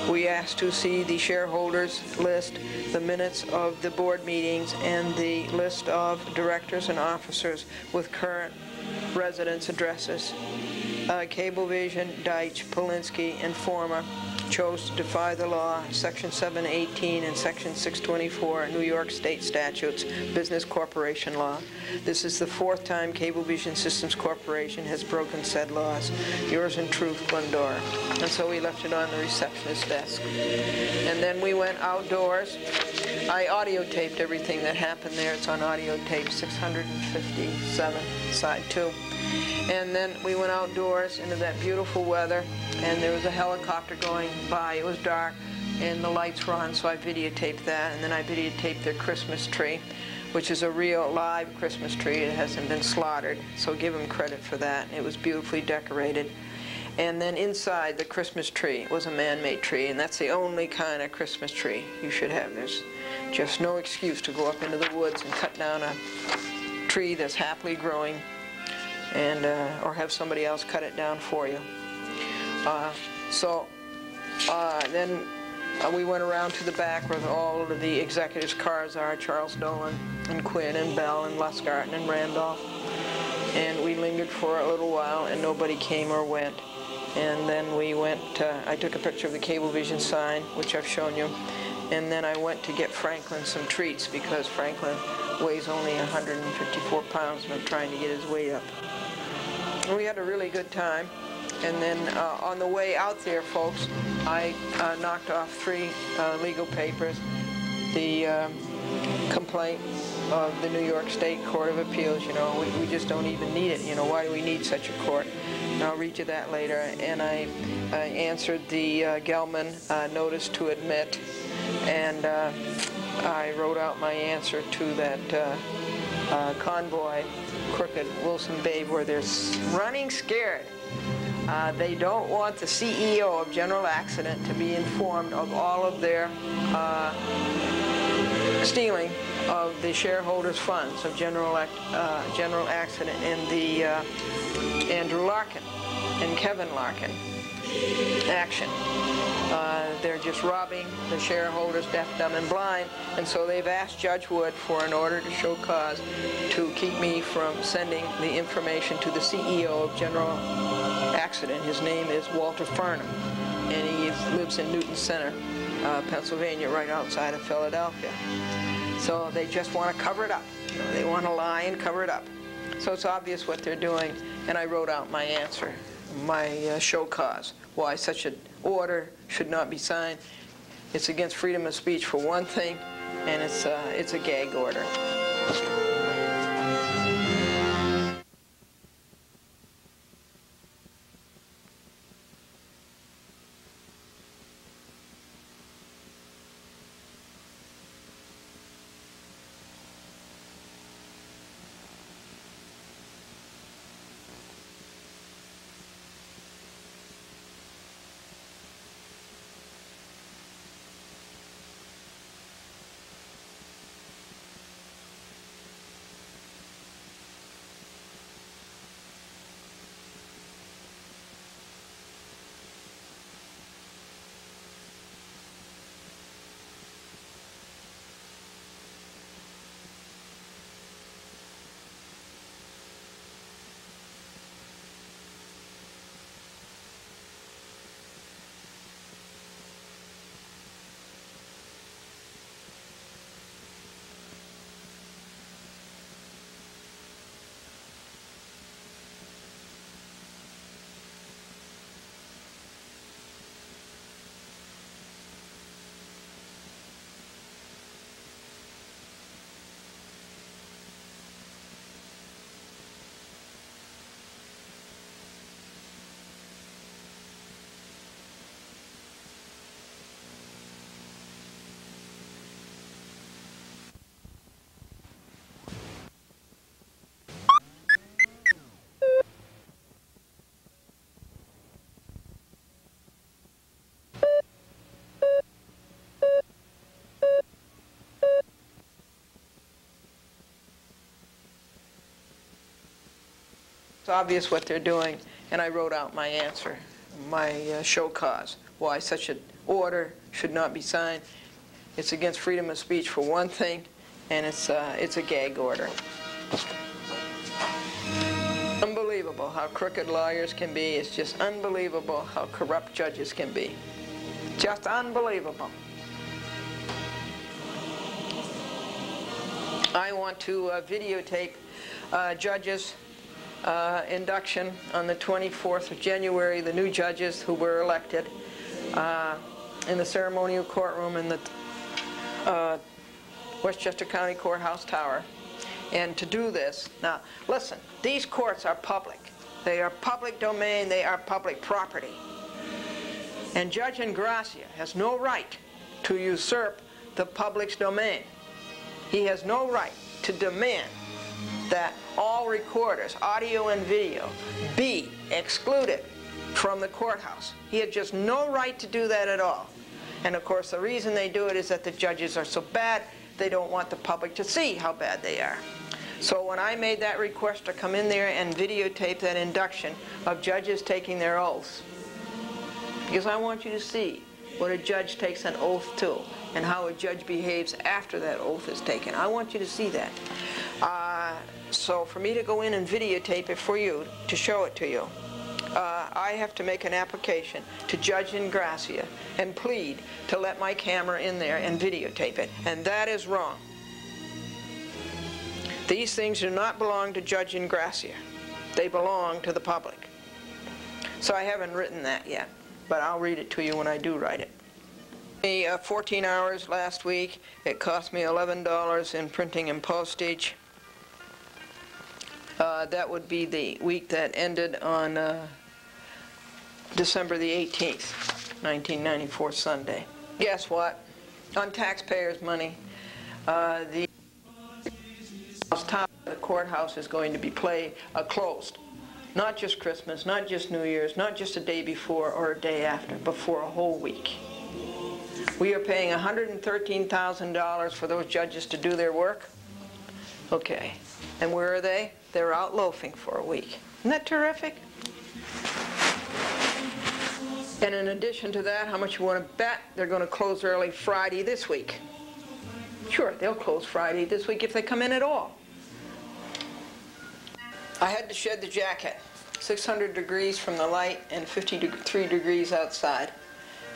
We asked to see the shareholders list, the minutes of the board meetings, and the list of directors and officers with current residence addresses. Cablevision, Deitch, Polinsky, and Former chose to defy the law, Section 718 and Section 624, New York State statutes, business corporation law. This is the 4th time Cablevision Systems Corporation has broken said laws. Yours in truth, Glendora. And so we left it on the receptionist desk. And then we went outdoors. I audio taped everything that happened there. It's on audio tape 657, side 2. And then we went outdoors into that beautiful weather, and there was a helicopter going by. It was dark, and the lights were on, so I videotaped that. And then I videotaped their Christmas tree, which is a real live Christmas tree. It hasn't been slaughtered, so give them credit for that. It was beautifully decorated. And then inside the Christmas tree was a man-made tree, and that's the only kind of Christmas tree you should have. There's just no excuse to go up into the woods and cut down a tree that's happily growing, and or have somebody else cut it down for you. Then we went around to the back where all of the executives' cars are, Charles Dolan and Quinn and Bell and Lusgarten and Randolph. And we lingered for a little while, and nobody came or went. And then we went, I took a picture of the Cablevision sign, which I've shown you. And then I went to get Franklin some treats, because Franklin weighs only 154 pounds, and I'm trying to get his weight up. And we had a really good time. And then on the way out there, folks, I knocked off 3 legal papers. The complaint of the New York State Court of Appeals. You know, we just don't even need it. You know, why do we need such a court? And I'll read you that later. And I answered the Gelman notice to admit, and I wrote out my answer to that convoy, Crooked Wilson Babe, where they're running scared. They don't want the CEO of General Accident to be informed of all of their stealing of the shareholders' funds of General Accident, and the Andrew Larkin and Kevin Larkin action. They're just robbing the shareholders deaf, dumb, and blind, and so they've asked Judge Wood for an order to show cause to keep me from sending the information to the CEO of General Accident. His name is Walter Farnham, and he lives in Newton Center, Pennsylvania, right outside of Philadelphia. So they just want to cover it up. You know, they want to lie and cover it up. So it's obvious what they're doing, and I wrote out my answer, my show cause, why such an order should not be signed. It's against freedom of speech for one thing, and it's a gag order. obvious what they're doing, and I wrote out my answer, my show cause, why such an order should not be signed. It's against freedom of speech for one thing, and it's a gag order. Unbelievable how crooked lawyers can be. It's just unbelievable how corrupt judges can be. Just unbelievable. I want to videotape judges' induction on the 24th of January, the new judges who were elected in the ceremonial courtroom in the Westchester County Courthouse Tower. And to do this, now listen, these courts are public. They are public domain, they are public property. And Judge Ingracia has no right to usurp the public's domain. He has no right to demand that all recorders, audio and video, be excluded from the courthouse. He had just no right to do that at all. And of course the reason they do it is that the judges are so bad, they don't want the public to see how bad they are. So when I made that request to come in there and videotape that induction of judges taking their oaths, because I want you to see what a judge takes an oath to and how a judge behaves after that oath is taken. I want you to see that. So for me to go in and videotape it for you, to show it to you, I have to make an application to Judge Ingracia and plead to let my camera in there and videotape it. And that is wrong. These things do not belong to Judge Ingracia. They belong to the public. So I haven't written that yet, but I'll read it to you when I do write it. 14 hours last week. It cost me $11 in printing and postage. That would be the week that ended on December the 18th, 1994, Sunday. Guess what? On taxpayers' money, the top of the courthouse is going to be closed. Not just Christmas, not just New Year's, not just a day before or a day after, but for a whole week. We are paying $113,000 for those judges to do their work. Okay. And where are they? They're out loafing for a week. Isn't that terrific? And in addition to that, how much you want to bet they're going to close early Friday this week? Sure, they'll close Friday this week if they come in at all. I had to shed the jacket. 600 degrees from the light and 53 degrees outside.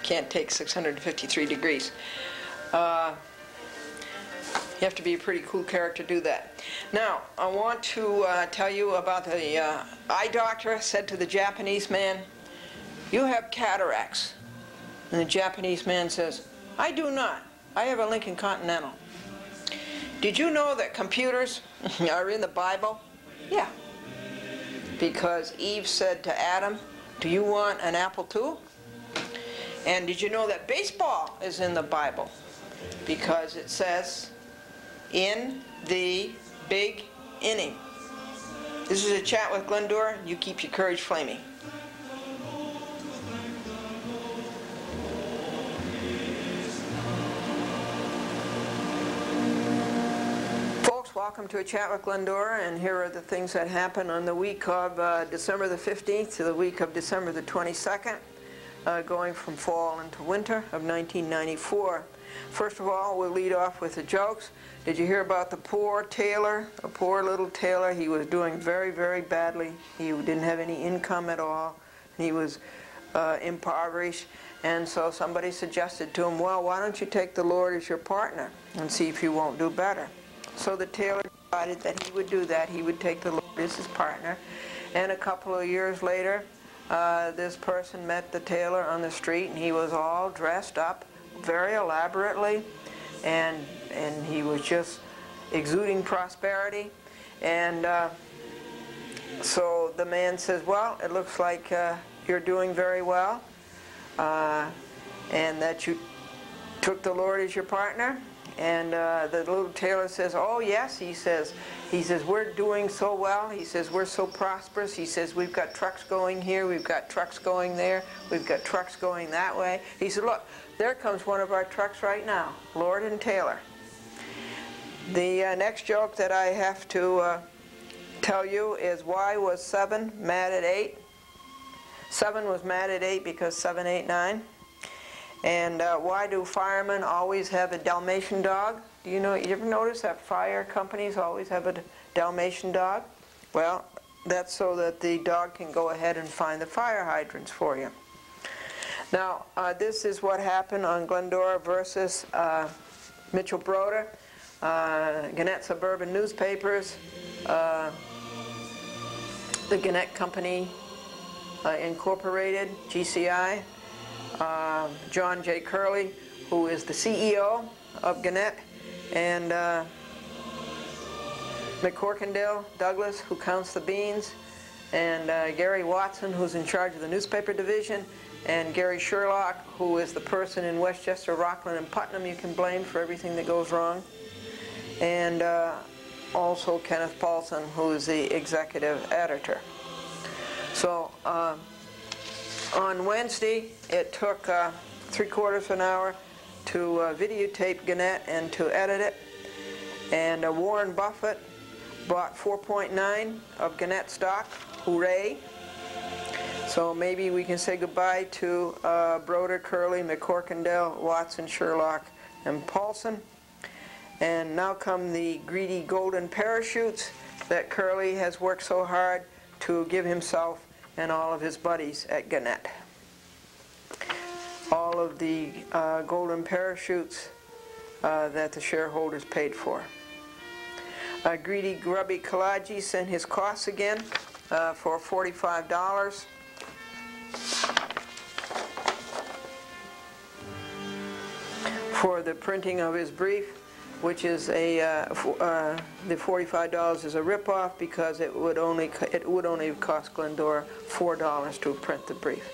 Can't take 653 degrees. You have to be a pretty cool character to do that. Now, I want to tell you about the eye doctor said to the Japanese man, "You have cataracts." And the Japanese man says, "I do not. I have a Lincoln Continental." Did you know that computers are in the Bible? Yeah. Because Eve said to Adam, "Do you want an apple too?" And did you know that baseball is in the Bible? Because it says, "In the big inning." This is a chat with Glendora. You keep your courage flaming. Folks, welcome to a chat with Glendora, and here are the things that happened on the week of December the 15th to the week of December the 22nd, going from fall into winter of 1994. First of all, we'll lead off with the jokes. Did you hear about the poor tailor, a poor little tailor? He was doing very, very badly. He didn't have any income at all. He was impoverished. And so somebody suggested to him, well, why don't you take the Lord as your partner and see if you won't do better? So the tailor decided that he would do that. He would take the Lord as his partner. And a couple of years later, this person met the tailor on the street, and he was all dressed up very elaborately, and he was just exuding prosperity. And so the man says, well, it looks like you're doing very well, and that you took the Lord as your partner. And the little tailor says, oh yes, he says, we're doing so well. He says, we're so prosperous. He says, we've got trucks going here, we've got trucks going there, we've got trucks going that way. He said, look, there comes one of our trucks right now, Lord and Taylor. The next joke that I have to tell you is why was 7 mad at 8? 7 was mad at 8 because 7, 8, 9. And why do firemen always have a Dalmatian dog? Do you know? You ever notice that fire companies always have a Dalmatian dog? Well, that's so that the dog can go ahead and find the fire hydrants for you. Now, this is what happened on Glendora versus Mitchell Broder, Gannett Suburban Newspapers, the Gannett Company Incorporated, GCI, John J. Curley, who is the CEO of Gannett, and McCorkindale Douglas, who counts the beans, and Gary Watson, who's in charge of the newspaper division, and Gary Sherlock, who is the person in Westchester, Rockland, and Putnam you can blame for everything that goes wrong, and also Kenneth Paulson, who is the executive editor. So on Wednesday, it took 3/4 of an hour to videotape Gannett and to edit it, and Warren Buffett bought 4.9 of Gannett stock. Hooray! So maybe we can say goodbye to Broder, Curley, McCorkindale, Watson, Sherlock, and Paulson. And now come the greedy golden parachutes that Curley has worked so hard to give himself and all of his buddies at Gannett. All of the golden parachutes that the shareholders paid for. Greedy grubby Kalaji sent his costs again for $45 for the printing of his brief, which is a the $45 is a ripoff because it would only cost Glendora $4 to print the brief.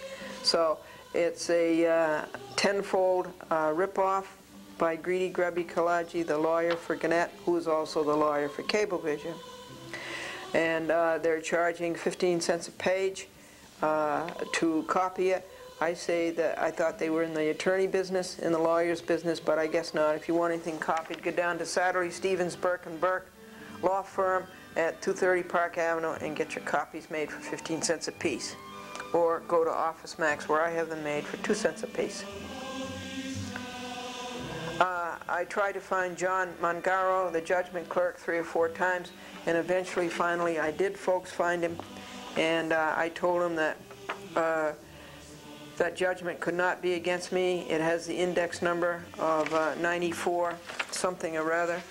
So it's a tenfold ripoff by Greedy Grubby Kalaji, the lawyer for Gannett, who is also the lawyer for Cablevision. And they're charging 15 cents a page to copy it. I say that I thought they were in the attorney business, in the lawyer's business, but I guess not. If you want anything copied, go down to Satterley, Stevens, Burke & Burke law firm at 230 Park Avenue and get your copies made for 15 cents a piece. Or go to Office Max, where I have them made for 2 cents a piece. I tried to find John Mangaro, the judgment clerk, 3 or 4 times, and eventually, finally, I did, folks, find him. And I told him that that judgment could not be against me. It has the index number of 94 something or rather,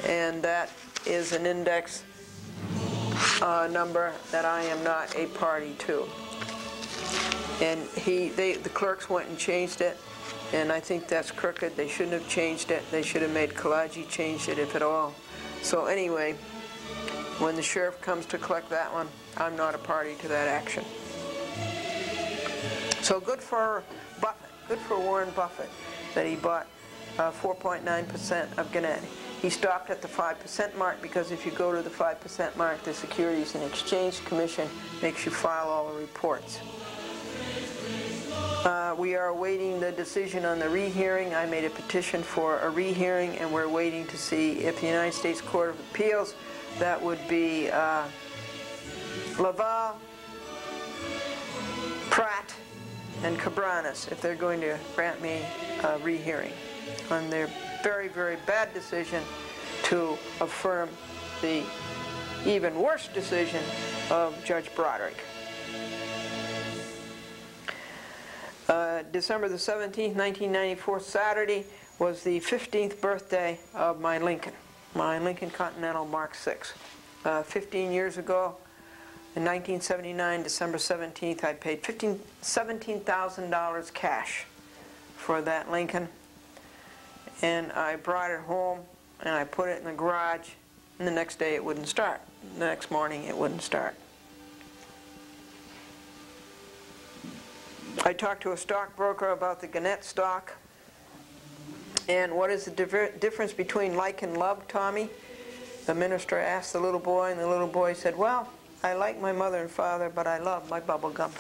and that is an index number that I am not a party to. And the clerks went and changed it, and I think that's crooked. They shouldn't have changed it. They should have made Kalaji change it, if at all. So anyway, when the sheriff comes to collect that one, I'm not a party to that action. So good for Buffett, good for Warren Buffett, that he bought 4.9% of Gannett. He stopped at the 5% mark because if you go to the 5% mark, the Securities and Exchange Commission makes you file all the reports. We are awaiting the decision on the rehearing. I made a petition for a rehearing, and we're waiting to see if the United States Court of Appeals, that would be Laval, Pratt, and Cabranes, if they're going to grant me a rehearing on their very, very bad decision to affirm the even worse decision of Judge Broderick. December the 17th, 1994, Saturday, was the 15th birthday of my Lincoln Continental Mark VI. 15 years ago, in 1979, December 17th, I paid $17,000 cash for that Lincoln, and I brought it home and I put it in the garage, and the next day it wouldn't start. The next morning it wouldn't start. I talked to a stockbroker about the Gannett stock, and what is the difference between like and love, Tommy? The minister asked the little boy, and the little boy said, well, I like my mother and father, but I love my bubble gum.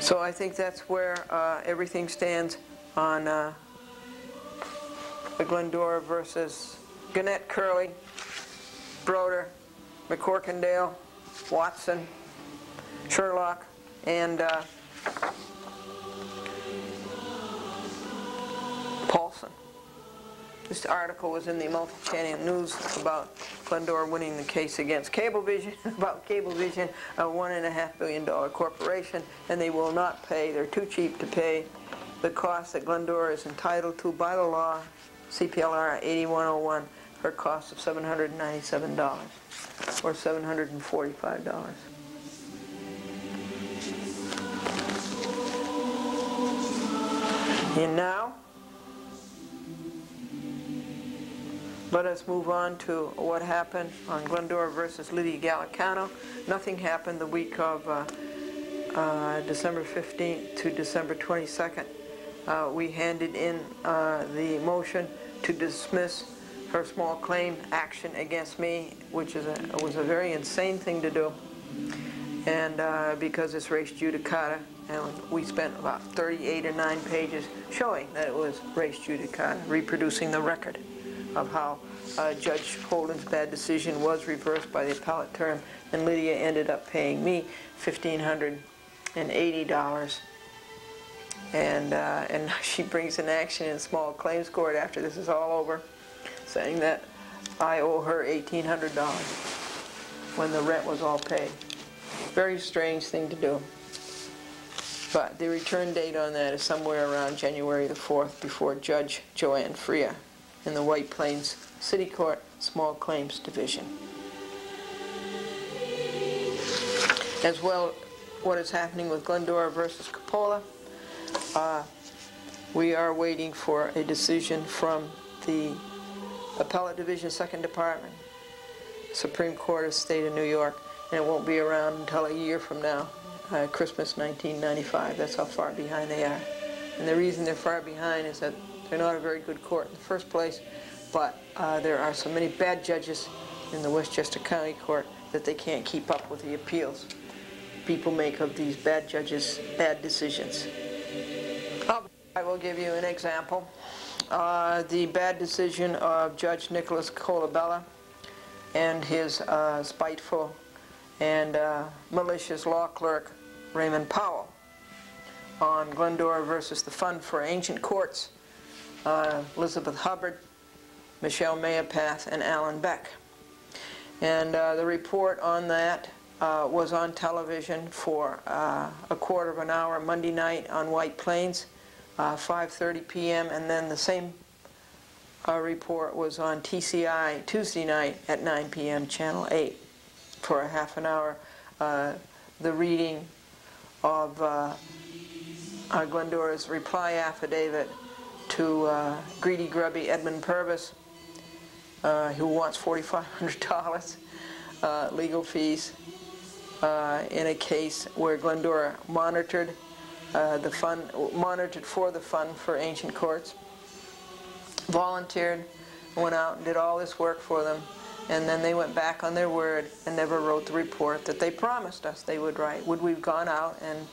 So I think that's where everything stands on the Glendora versus Gannett, Curley, Broder, McCorkindale, Watson, Sherlock, and Paulson. This article was in the Multi-Channel News about Glendora winning the case against Cablevision, about Cablevision, a $1.5 billion corporation, and they will not pay, they're too cheap to pay the cost that Glendora is entitled to by the law, CPLR 8101, for a cost of $797, or $745. And now, let us move on to what happened on Glendora versus Lydia Gallicano. Nothing happened the week of December 15th to December 22nd. We handed in the motion to dismiss her small claim action against me, which was a very insane thing to do, and because it's res judicata, and we spent about 38 or 9 pages showing that it was res judicata, reproducing the record of how Judge Holden's bad decision was reversed by the appellate term, and Lydia ended up paying me $1,580, and she brings an action in small claims court after this is all over, saying that I owe her $1,800 when the rent was all paid. Very strange thing to do. But the return date on that is somewhere around January the 4th before Judge Joanne Freya in the White Plains City Court, Small Claims Division. As well, what is happening with Glendora versus Coppola. We are waiting for a decision from the Appellate Division, 2nd Department, Supreme Court of the State of New York, and it won't be around until a year from now, Christmas 1995. That's how far behind they are. And the reason they're far behind is that they're not a very good court in the first place, but there are so many bad judges in the Westchester County Court that they can't keep up with the appeals people make of these bad judges' bad decisions. I will give you an example. The bad decision of Judge Nicholas Colabella and his spiteful and malicious law clerk Raymond Powell on Glendora versus the Fund for Ancient Courts, Elizabeth Hubbard, Michelle Mayapath, and Alan Beck. And the report on that was on television for a quarter of an hour Monday night on White Plains, 5:30 p.m., and then the same report was on TCI Tuesday night at 9 p.m., Channel 8, for a half an hour. The reading of Glendora's reply affidavit to greedy, grubby Edmund Purvis, who wants $4,500 legal fees in a case where Glendora monitored for the Fund for Ancient Courts, volunteered, went out and did all this work for them, and then they went back on their word and never wrote the report that they promised us they would write. Would we have gone out and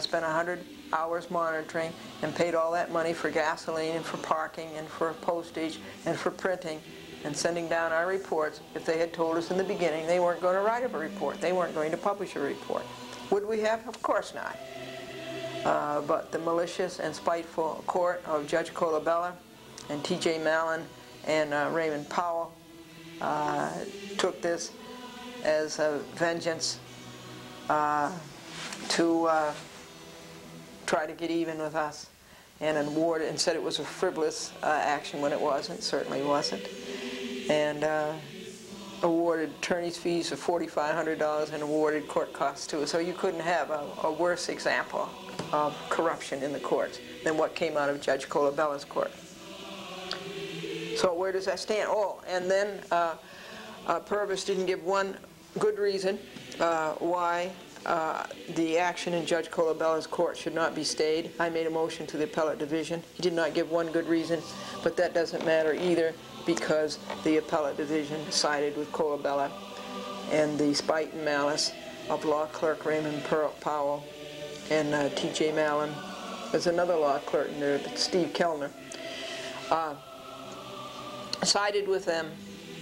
spent 100 hours monitoring and paid all that money for gasoline and for parking and for postage and for printing and sending down our reports if they had told us in the beginning they weren't going to write up a report, they weren't going to publish a report? Would we have? Of course not. But the malicious and spiteful court of Judge Colabella and T.J. Mallon and Raymond Powell took this as a vengeance to try to get even with us, and awarded, and said it was a frivolous action when it wasn't, certainly wasn't, and awarded attorney's fees of $4,500 and awarded court costs to us. So you couldn't have a worse example of corruption in the courts than what came out of Judge Colabella's court. So where does that stand? Oh, and then Purvis didn't give one good reason why the action in Judge Colabella's court should not be stayed. I made a motion to the appellate division. He did not give one good reason, but that doesn't matter either, because the appellate division sided with Colabella and the spite and malice of law clerk Raymond Powell and T.J. Mallon. There's another law clerk in there, Steve Kellner. sided with them,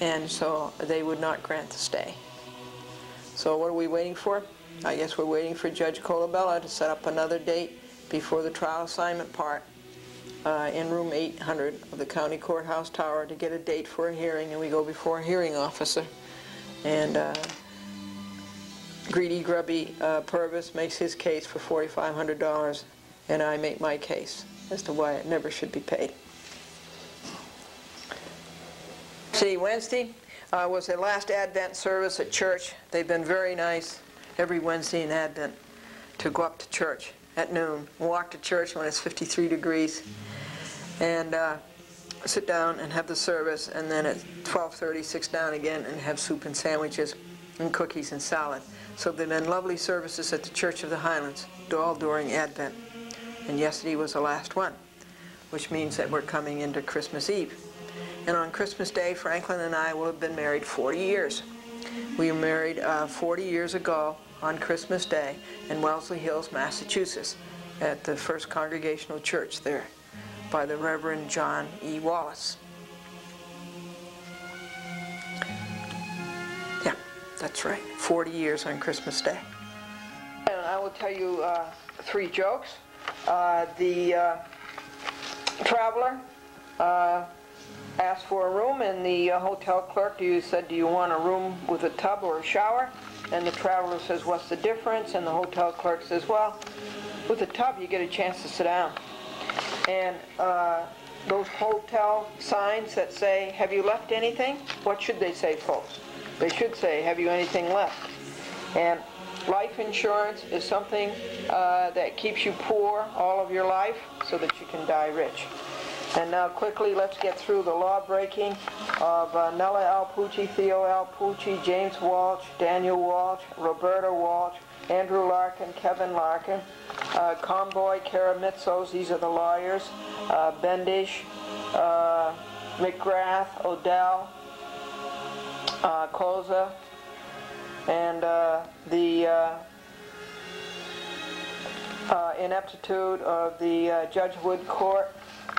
and so they would not grant the stay. So what are we waiting for? I guess we're waiting for Judge Colabella to set up another date before the trial assignment part in room 800 of the county courthouse tower to get a date for a hearing, and we go before a hearing officer. And greedy, grubby Purvis makes his case for $4,500, and I make my case as to why it never should be paid. See, Wednesday was their last Advent service at church. They've been very nice every Wednesday in Advent to go up to church at noon, walk to church when it's 53 degrees, and sit down and have the service, and then at 12:30 sit down again and have soup and sandwiches and cookies and salad. So they've been lovely services at the Church of the Highlands, all during Advent. And yesterday was the last one, which means that we're coming into Christmas Eve. And on Christmas Day, Franklin and I will have been married 40 years. We were married 40 years ago on Christmas Day in Wellesley Hills, Massachusetts, at the First Congregational Church there by the Reverend John E. Wallace. Yeah, that's right, 40 years on Christmas Day. And I will tell you 3 jokes. The traveler asked for a room, and the hotel clerk said, "Do you want a room with a tub or a shower?" And the traveler says, "What's the difference?" And the hotel clerk says, "Well, with a tub you get a chance to sit down." And those hotel signs that say, "Have you left anything?" What should they say, folks? They should say, "Have you anything left?" And life insurance is something that keeps you poor all of your life so that you can die rich. And now quickly, let's get through the law breaking of Nella Alpucci, Theo Alpucci, James Walsh, Daniel Walsh, Roberta Walsh, Andrew Larkin, Kevin Larkin, Comboy, Karamitzos, these are the lawyers, Bendish, McGrath, Odell, Koza, and the ineptitude of the Judge Wood Court,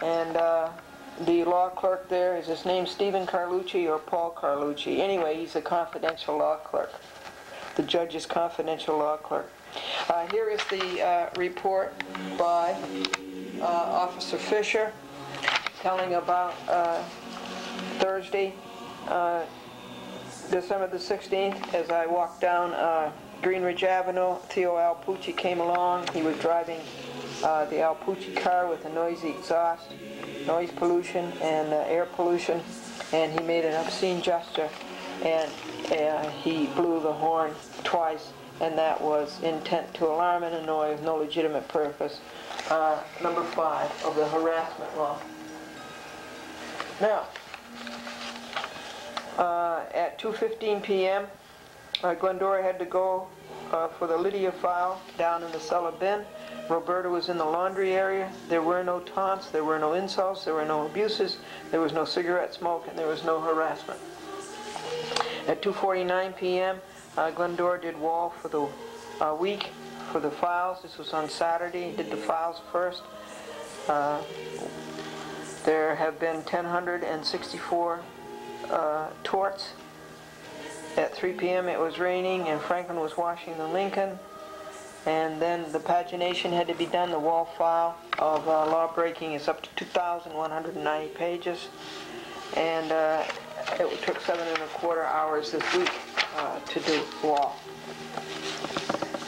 and the law clerk there, is his name Stephen Carlucci or Paul Carlucci? Anyway, he's a confidential law clerk. The judge's confidential law clerk. Here is the report by Officer Fisher telling about Thursday, December the 16th, as I walked down Greenridge Avenue. Theo Alpucci came along. He was driving the Alpucci car with a noisy exhaust, noise pollution and air pollution, and he made an obscene gesture, and he blew the horn twice, and that was intent to alarm and annoy with no legitimate purpose. Number 5 of the harassment law. Now, at 2:15 p.m., Glendora had to go for the Lydia file down in the cellar bin. Roberta was in the laundry area. There were no taunts, there were no insults, there were no abuses, there was no cigarette smoke, and there was no harassment. At 2:49 p.m., Glendora did wall for the week for the files. This was on Saturday. Did the files first. There have been 1,064 torts. At 3 p.m. it was raining, and Franklin was washing the Lincoln. And then the pagination had to be done. The wall file of law breaking is up to 2,190 pages. And it took 7¼ hours this week to do wall.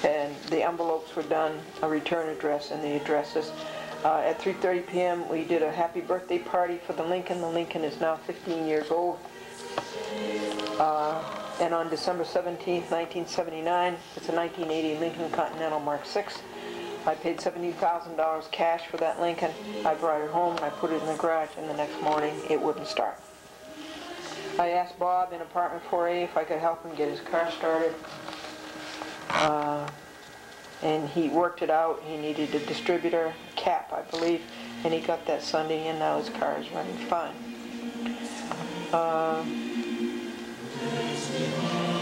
And the envelopes were done, a return address and the addresses. At 3:30 p.m. we did a happy birthday party for the Lincoln. The Lincoln is now 15 years old. And on December 17th, 1979, it's a 1980 Lincoln Continental Mark VI. I paid $70,000 cash for that Lincoln. I brought it home, I put it in the garage, and the next morning it wouldn't start. I asked Bob in apartment 4A if I could help him get his car started. And he worked it out. He needed a distributor cap, I believe, and he got that Sunday, and now his car is running fine.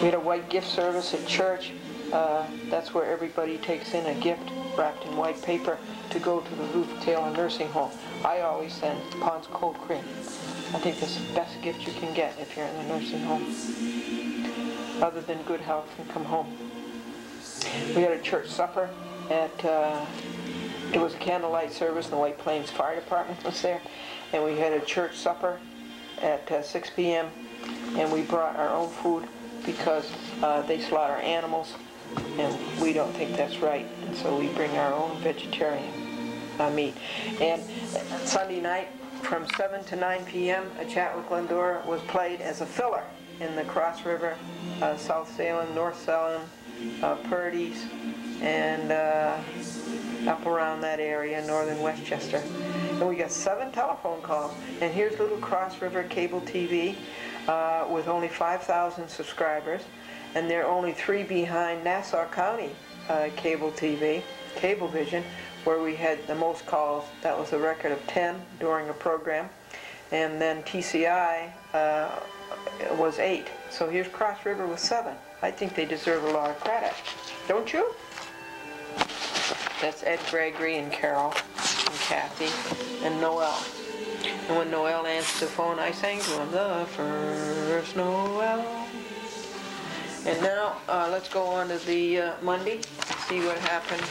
We had a white gift service at church. That's where everybody takes in a gift wrapped in white paper to go to the Ruth Taylor nursing home. I always send Pond's cold cream. I think that's the best gift you can get if you're in a nursing home, other than good health and come home. We had a church supper at, it was a candlelight service, and the White Plains Fire Department was there, and we had a church supper at 6 p.m., and we brought our own food because they slaughter animals, and we don't think that's right, and so we bring our own vegetarian meat. And Sunday night, from 7 to 9 p.m., A Chat with Glendora was played as a filler in the Cross River, South Salem, North Salem, Purdy's, and up around that area, northern Westchester. And we got 7 telephone calls. And here's little Cross River Cable TV with only 5,000 subscribers. And they're only 3 behind Nassau County Cable TV, Cablevision, where we had the most calls. That was a record of 10 during a program. And then TCI was 8. So here's Cross River with 7. I think they deserve a lot of credit. Don't you? That's Ed Gregory and Carol and Kathy and Noel. And when Noel answered the phone, I sang to him, "The First Noel." And now let's go on to the Monday, see what happened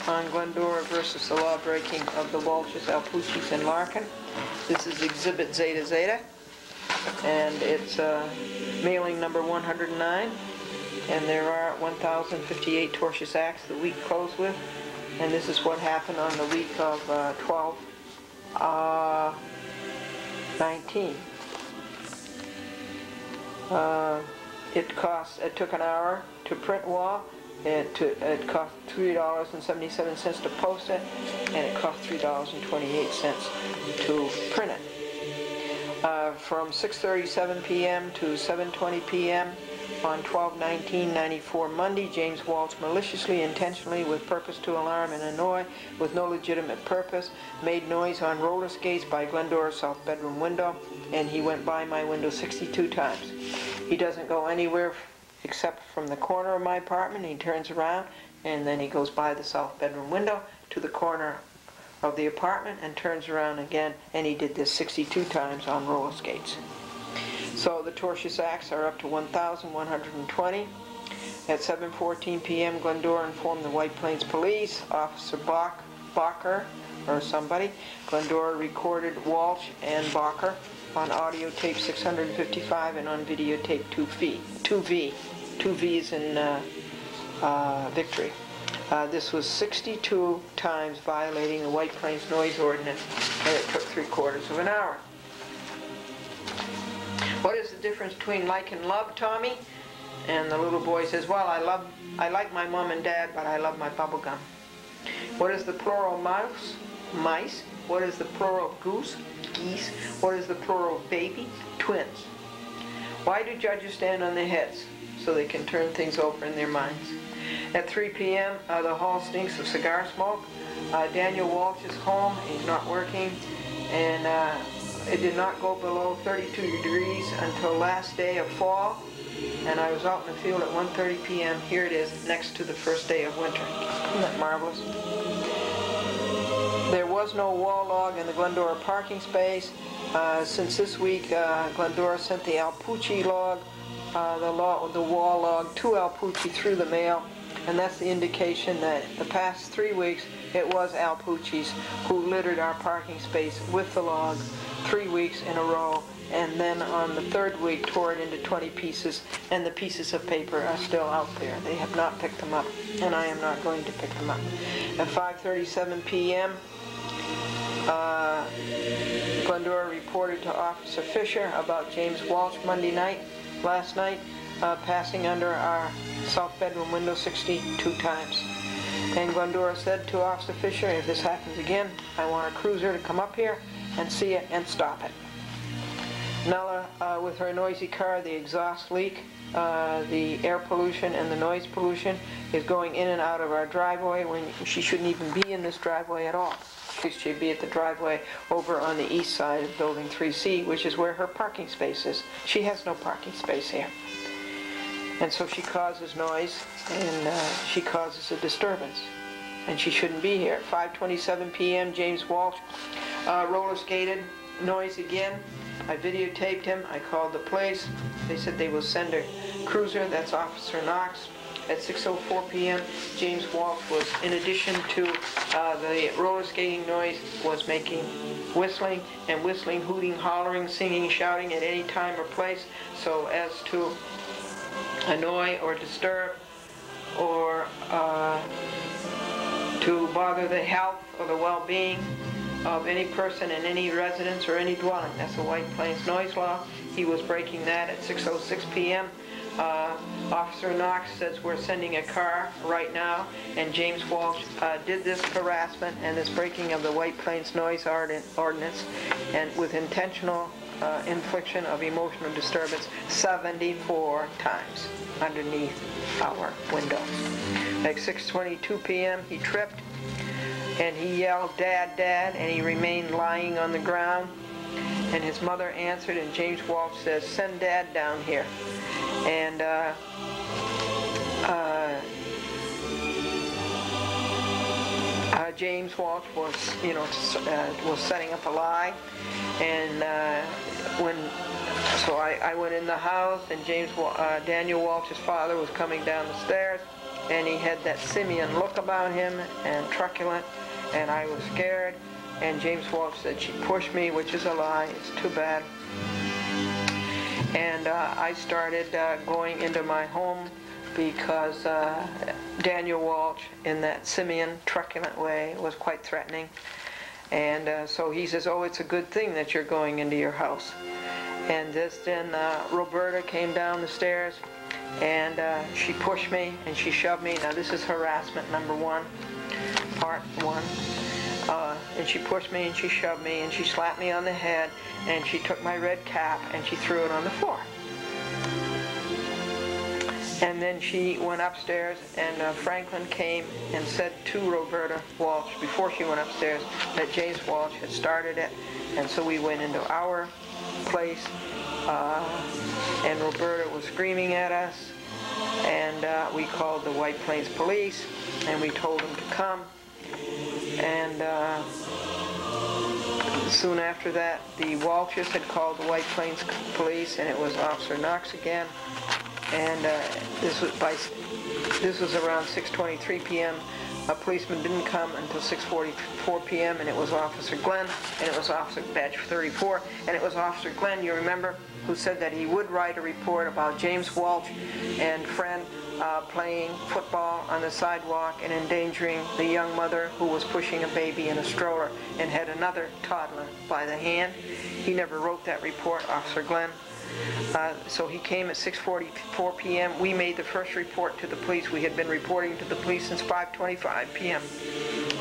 on Glendora versus the law breaking of the Walshes, Alpuccis, and Larkin. This is Exhibit Zeta Zeta, and it's mailing number 109, and there are 1,058 tortious acts the week closed with, and this is what happened on the week of 12/19. It took an hour to print wall. It cost $3.77 to post it, and it cost $3.28 to print it. From 6:37 p.m. to 7:20 p.m. on 12/19/94 Monday, James Walsh maliciously, intentionally, with purpose to alarm and annoy, with no legitimate purpose, made noise on roller skates by Glendora's south bedroom window, and he went by my window 62 times. He doesn't go anywhere except from the corner of my apartment. He turns around, and then he goes by the south bedroom window to the corner of the apartment and turns around again, and he did this 62 times on roller skates. So the tortious acts are up to 1,120. At 7:14 p.m., Glendora informed the White Plains Police, Officer Bacher, or somebody. Glendora recorded Walsh and Bacher on audio tape 655 and on videotape 2 V's in Victory. This was 62 times violating the White Plains noise ordinance, and it took 3/4 of an hour. What is the difference between like and love, Tommy? And the little boy says, well, I like my mom and dad, but I love my bubble gum. What is the plural mouse? Mice. What is the plural goose? Geese. What is the plural baby? Twins. Why do judges stand on their heads? So they can turn things over in their minds. At 3 p.m., the hall stinks of cigar smoke. Daniel Walsh is home. He's not working. And it did not go below 32 degrees until last day of fall. And I was out in the field at 1:30 p.m. Here it is, next to the first day of winter. Isn't that marvelous? There was no wall log in the Glendora parking space. Since this week, Glendora sent the Alpucci log, the wall log to Alpucci through the mail, and that's the indication that the past 3 weeks it was Alpucci's who littered our parking space with the log 3 weeks in a row, and then on the 3rd week tore it into 20 pieces, and the pieces of paper are still out there. They have not picked them up, and I am not going to pick them up. At 5:37 p.m., Glendora reported to Officer Fisher about James Walsh last night, passing under our south bedroom window 62 times. And Glendora said to Officer Fisher, if this happens again, I want a cruiser to come up here and see it and stop it. Nella, with her noisy car, the exhaust leak, the air pollution and the noise pollution is going in and out of our driveway when she shouldn't even be in this driveway at all. She should be at the driveway over on the east side of Building 3C, which is where her parking space is. She has no parking space here. And so she causes noise, and she causes a disturbance. And she shouldn't be here. 5:27 p.m., James Walsh roller skated, noise again. I videotaped him. I called the police. They said they will send a cruiser. That's Officer Knox. At 6:04 p.m., James Walsh was, in addition to the roller skating noise, was making whistling, hooting, hollering, singing, shouting at any time or place, so as to annoy or disturb or to bother the health or the well-being of any person in any residence or any dwelling. That's the White Plains noise law. He was breaking that at 6:06 p.m. Officer Knox says we're sending a car right now, and James Walsh did this harassment and this breaking of the White Plains noise ordinance, and with intentional infliction of emotional disturbance 74 times underneath our window. At 6:22 p.m. he tripped and he yelled, "Dad, Dad," and he remained lying on the ground. And his mother answered, and James Walsh says, "Send Dad down here." And James Walsh was, was setting up a lie, and so I went in the house, and Daniel Walsh's father was coming down the stairs, and he had that simian look about him and truculent, and I was scared. And James Walsh said she pushed me, which is a lie. It's too bad. And I started going into my home because Daniel Walsh, in that simian, truculent way, was quite threatening. And so he says, "Oh, it's a good thing that you're going into your house." And then Roberta came down the stairs, and she pushed me and she shoved me. Now this is harassment number one, part one. And she pushed me and she shoved me and she slapped me on the head, and she took my red cap and she threw it on the floor. And then she went upstairs, and Franklin came and said to Roberta Walsh before she went upstairs that James Walsh had started it. And so we went into our place, and Roberta was screaming at us, and we called the White Plains police, and we told them to come. And soon after that, the Walshes had called the White Plains police, and it was Officer Knox again. And this was around 6:23 p.m. A policeman didn't come until 6:44 p.m. and it was Officer Glenn, and it was Officer Badge 34, and it was Officer Glenn, you remember, who said that he would write a report about James Walsh and friend playing football on the sidewalk and endangering the young mother who was pushing a baby in a stroller and had another toddler by the hand. He never wrote that report, Officer Glenn. So he came at 6:44 p.m. We made the first report to the police. We had been reporting to the police since 5:25 p.m.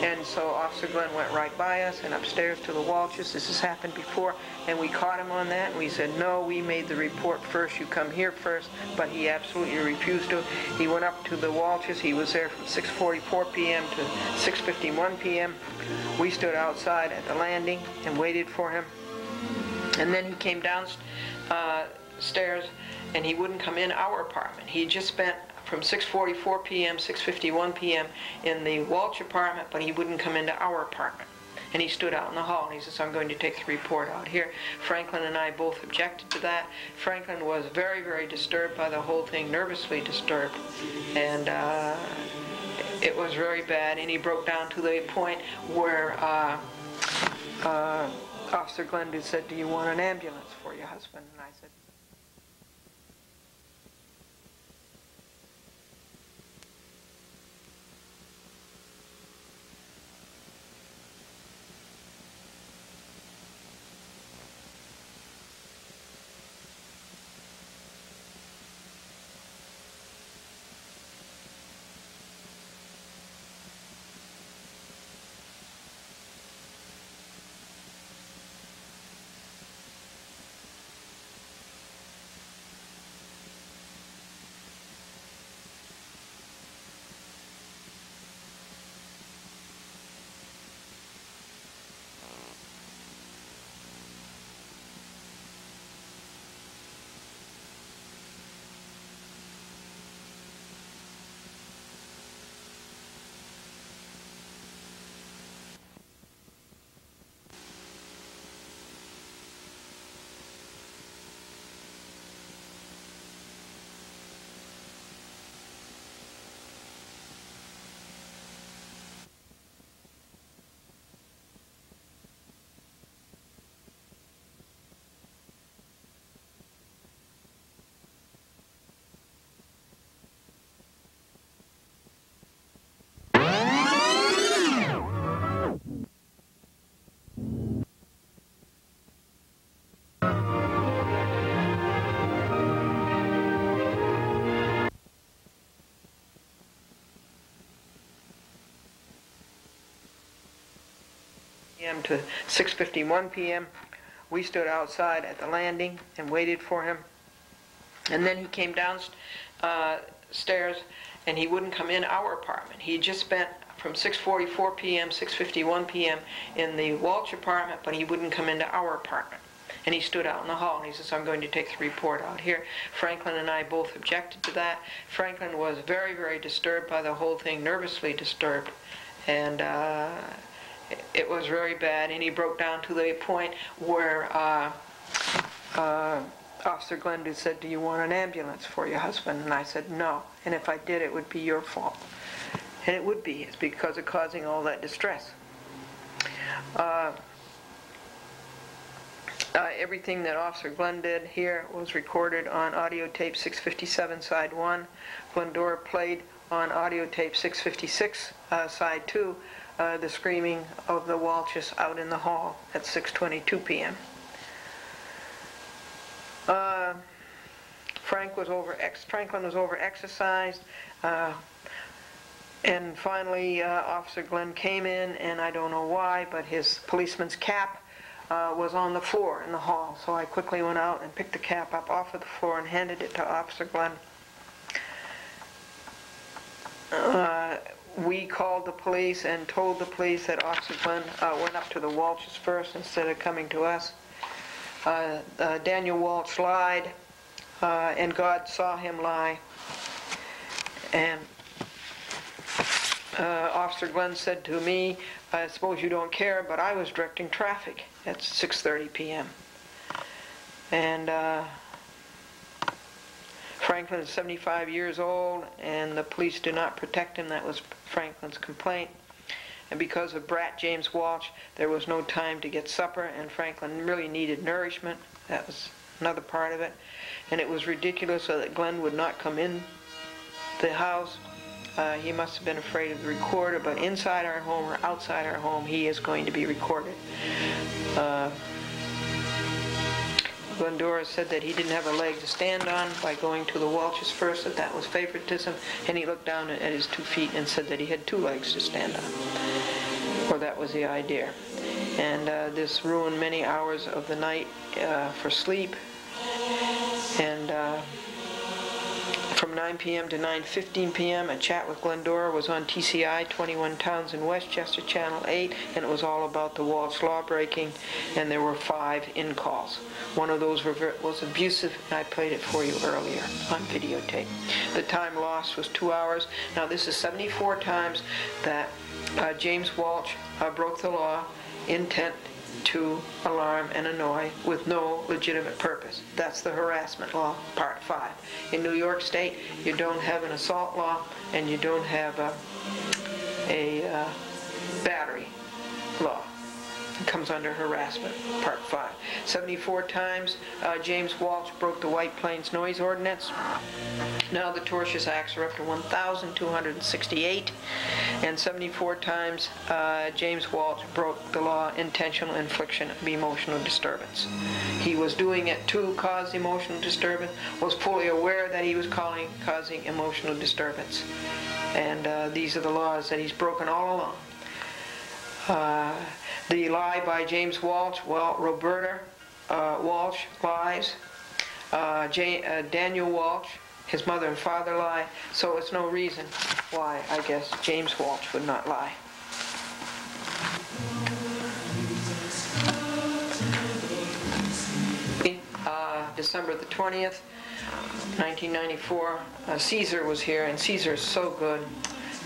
And so Officer Glenn went right by us and upstairs to the Walshes. This has happened before, and we caught him on that. And we said, "No, we made the report first. You come here first." But he absolutely refused to. He went up to the Walshes. He was there from 6:44 p.m. to 6:51 p.m. We stood outside at the landing and waited for him. And then he came downstairs, and he wouldn't come in our apartment. He just spent from 6:44 p.m., 6:51 p.m. in the Walsh apartment, but he wouldn't come into our apartment. And he stood out in the hall, and he says, "I'm going to take the report out here." Franklin and I both objected to that. Franklin was very, very disturbed by the whole thing, nervously disturbed. And it was very bad, and he broke down to the point where Officer Glenn said, "Do you want an ambulance for your husband?" And I said, p.m. to 6:51 p.m. We stood outside at the landing and waited for him. And then he came downstairs, and he wouldn't come in our apartment. He had just spent from 6:44 p.m., 6:51 p.m. in the Walsh apartment, but he wouldn't come into our apartment. And he stood out in the hall, and he says, I'm going to take the report out here. Franklin and I both objected to that. Franklin was very, very disturbed by the whole thing, nervously disturbed. And it was very bad, and he broke down to the point where Officer Glendora said, do you want an ambulance for your husband? And I said, no. And if I did, it would be your fault. And it would be. It's because of causing all that distress. Everything that Officer Glenn did here was recorded on audio tape 657 side 1. Glendora played on audio tape 656 side 2 the screaming of the Walshes out in the hall at 6:22 p.m. Franklin was over-exercised, and finally Officer Glenn came in, and I don't know why, but his policeman's cap was on the floor in the hall. So I quickly went out and picked the cap up off of the floor and handed it to Officer Glenn. We called the police and told the police that Officer Glenn went up to the Walshes first instead of coming to us. Daniel Walsh lied, and God saw him lie. And Officer Glenn said to me, I suppose you don't care, but I was directing traffic at 6:30 p.m. And Franklin is 75 years old, and the police do not protect him. That was Franklin's complaint. And because of Brat James Walsh, there was no time to get supper, and Franklin really needed nourishment. That was another part of it. And it was ridiculous so that Glenn would not come in the house. He must have been afraid of the recorder, but inside our home or outside our home, he is going to be recorded. Glendora said that he didn't have a leg to stand on by going to the Walshes first, that was favoritism, and he looked down at his 2 feet and said that he had 2 legs to stand on. Or that was the idea. And this ruined many hours of the night for sleep. And from 9 p.m. to 9:15 p.m. a chat with Glendora was on TCI 21 Towns in Westchester, Channel 8, and it was all about the Walsh law breaking, and there were 5 in-calls. One of those was abusive, and I played it for you earlier on videotape. The time lost was 2 hours. Now this is 74 times that James Walsh broke the law, intent to alarm and annoy with no legitimate purpose. That's the harassment law, part 5. In New York State, you don't have an assault law, and you don't have a battery law. It comes under harassment, part 5. 74 times James Walsh broke the White Plains Noise Ordinance. Now the tortious acts are up to 1,268, and 74 times James Walsh broke the law, intentional infliction of emotional disturbance. He was doing it to cause emotional disturbance, was fully aware that he was causing emotional disturbance. And these are the laws that he's broken all along. The lie by James Walsh, well, Roberta Walsh lies. Daniel Walsh, his mother and father lie, so it's no reason why, I guess, James Walsh would not lie. December the 20th, 1994, Caesar was here, and Caesar is so good.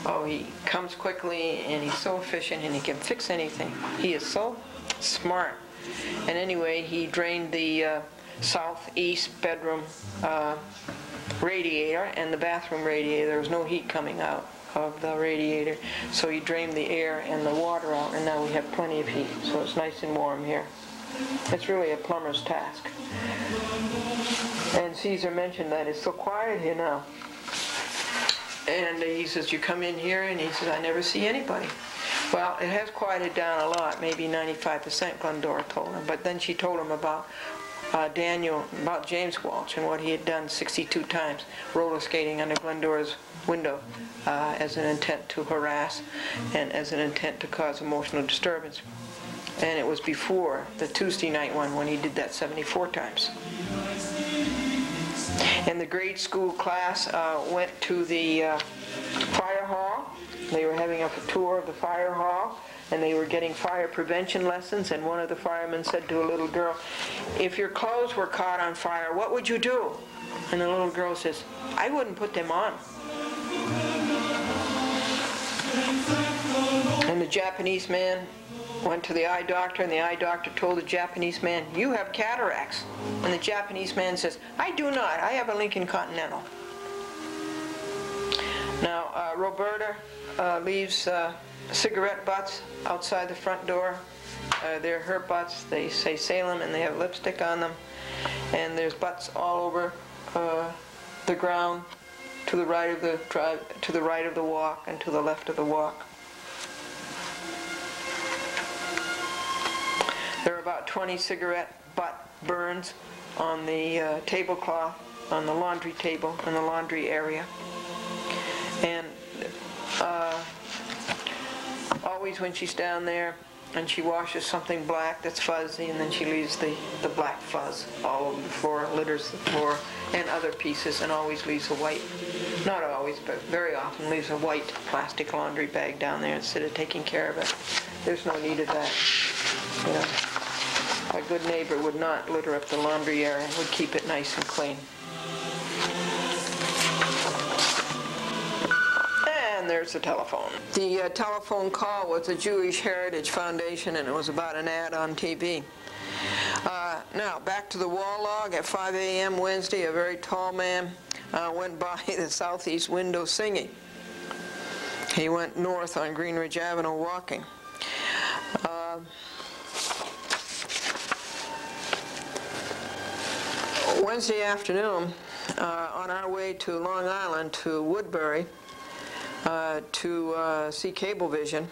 Oh, he comes quickly, and he's so efficient, and he can fix anything. He is so smart. And anyway, he drained the southeast bedroom radiator and the bathroom radiator. There was no heat coming out of the radiator, so he drained the air and the water out, and now we have plenty of heat, so it's nice and warm here. It's really a plumber's task. And Caesar mentioned that it's so quiet here now. And he says, you come in here, and he says, I never see anybody. Well, it has quieted down a lot, maybe 95%, Glendora told him. But then she told him about James Walsh and what he had done 62 times, roller skating under Glendora's window as an intent to harass and as an intent to cause emotional disturbance. and it was before the Tuesday night one when he did that 74 times. And the grade school class went to the fire hall. They were having a tour of the fire hall, and they were getting fire prevention lessons, and one of the firemen said to a little girl, "If your clothes were caught on fire, what would you do?" And the little girl says, "I wouldn't put them on." And the Japanese man went to the eye doctor, and the eye doctor told the Japanese man, "You have cataracts." And the Japanese man says, "I do not. I have a Lincoln Continental." Now, Roberta leaves cigarette butts outside the front door. They're her butts. They say Salem, and they have lipstick on them. And there's butts all over the ground, to the right of the drive, to the right of the walk, and to the left of the walk. There are about 20 cigarette butt burns on the tablecloth, on the laundry table, in the laundry area. And always when she's down there and she washes something black that's fuzzy, and then she leaves the black fuzz all over the floor, litters the floor, and other pieces, and always leaves a white, not always, but very often leaves a white plastic laundry bag down there instead of taking care of it. There's no need of that. You know, a good neighbor would not litter up the laundry area and would keep it nice and clean. And there's the telephone. The telephone call was the Jewish Heritage Foundation, and it was about an ad on TV. Now, back to the wall log. At 5 a.m. Wednesday, a very tall man went by the southeast window singing. He went north on Greenridge Avenue walking. Wednesday afternoon, on our way to Long Island, to Woodbury, to see Cablevision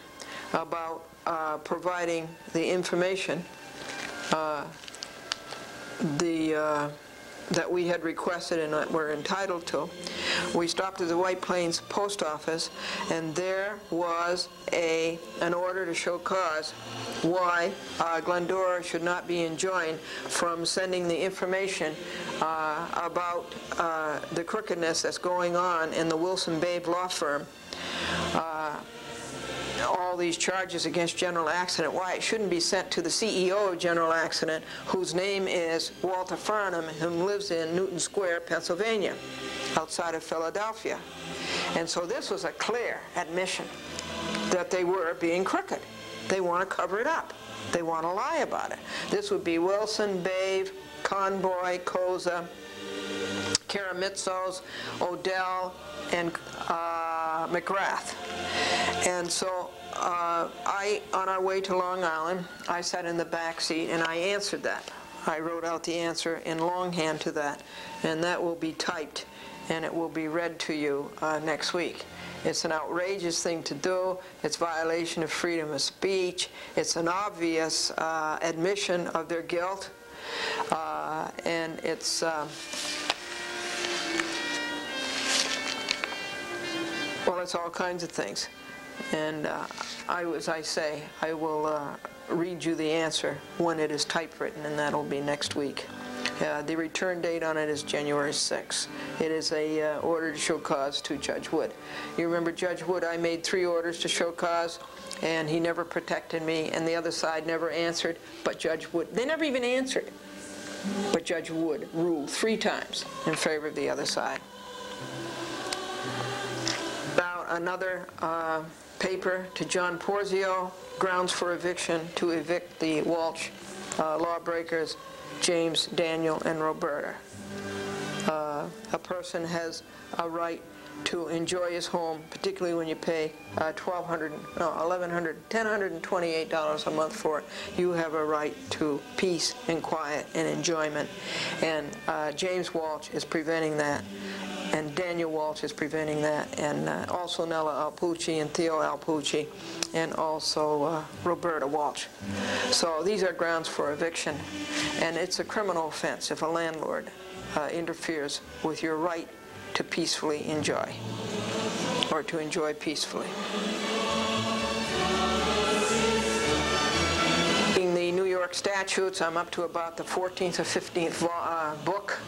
about providing the information that we had requested and that we're entitled to. We stopped at the White Plains Post Office, and there was an order to show cause why Glendora should not be enjoined from sending the information about the crookedness that's going on in the Wilson Babe law firm. All these charges against General Accident, why it shouldn't be sent to the CEO of General Accident, whose name is Walter Farnham, who lives in Newton Square, Pennsylvania, outside of Philadelphia. And so this was a clear admission that they were being crooked. They want to cover it up. They want to lie about it. This would be Wilson, Babe, Conboy, Koza, Karamitzos, Odell, and McGrath. And so on our way to Long Island, I sat in the back seat and I answered that. I wrote out the answer in longhand to that, and that will be typed and it will be read to you next week. It's an outrageous thing to do. It's violation of freedom of speech. It's an obvious admission of their guilt, and it's well, it's all kinds of things. And as I say, I will read you the answer when it is typewritten, and that'll be next week. The return date on it is January 6th. It is a order to show cause to Judge Wood. You remember Judge Wood, I made 3 orders to show cause, and he never protected me, and the other side never answered, but Judge Wood, they never even answered. But Judge Wood ruled 3 times in favor of the other side. About another paper to John Porzio, grounds for eviction to evict the Walsh lawbreakers, James, Daniel, and Roberta. A person has a right to enjoy his home, particularly when you pay $1,028 a month for it. You have a right to peace and quiet and enjoyment. And James Walsh is preventing that, and Daniel Walsh is preventing that, and also Nella Alpucci and Theo Alpucci, and also Roberta Walsh. So these are grounds for eviction, and it's a criminal offense if a landlord interferes with your right to peacefully enjoy, or to enjoy peacefully. York statutes. I'm up to about the 14th or 15th book,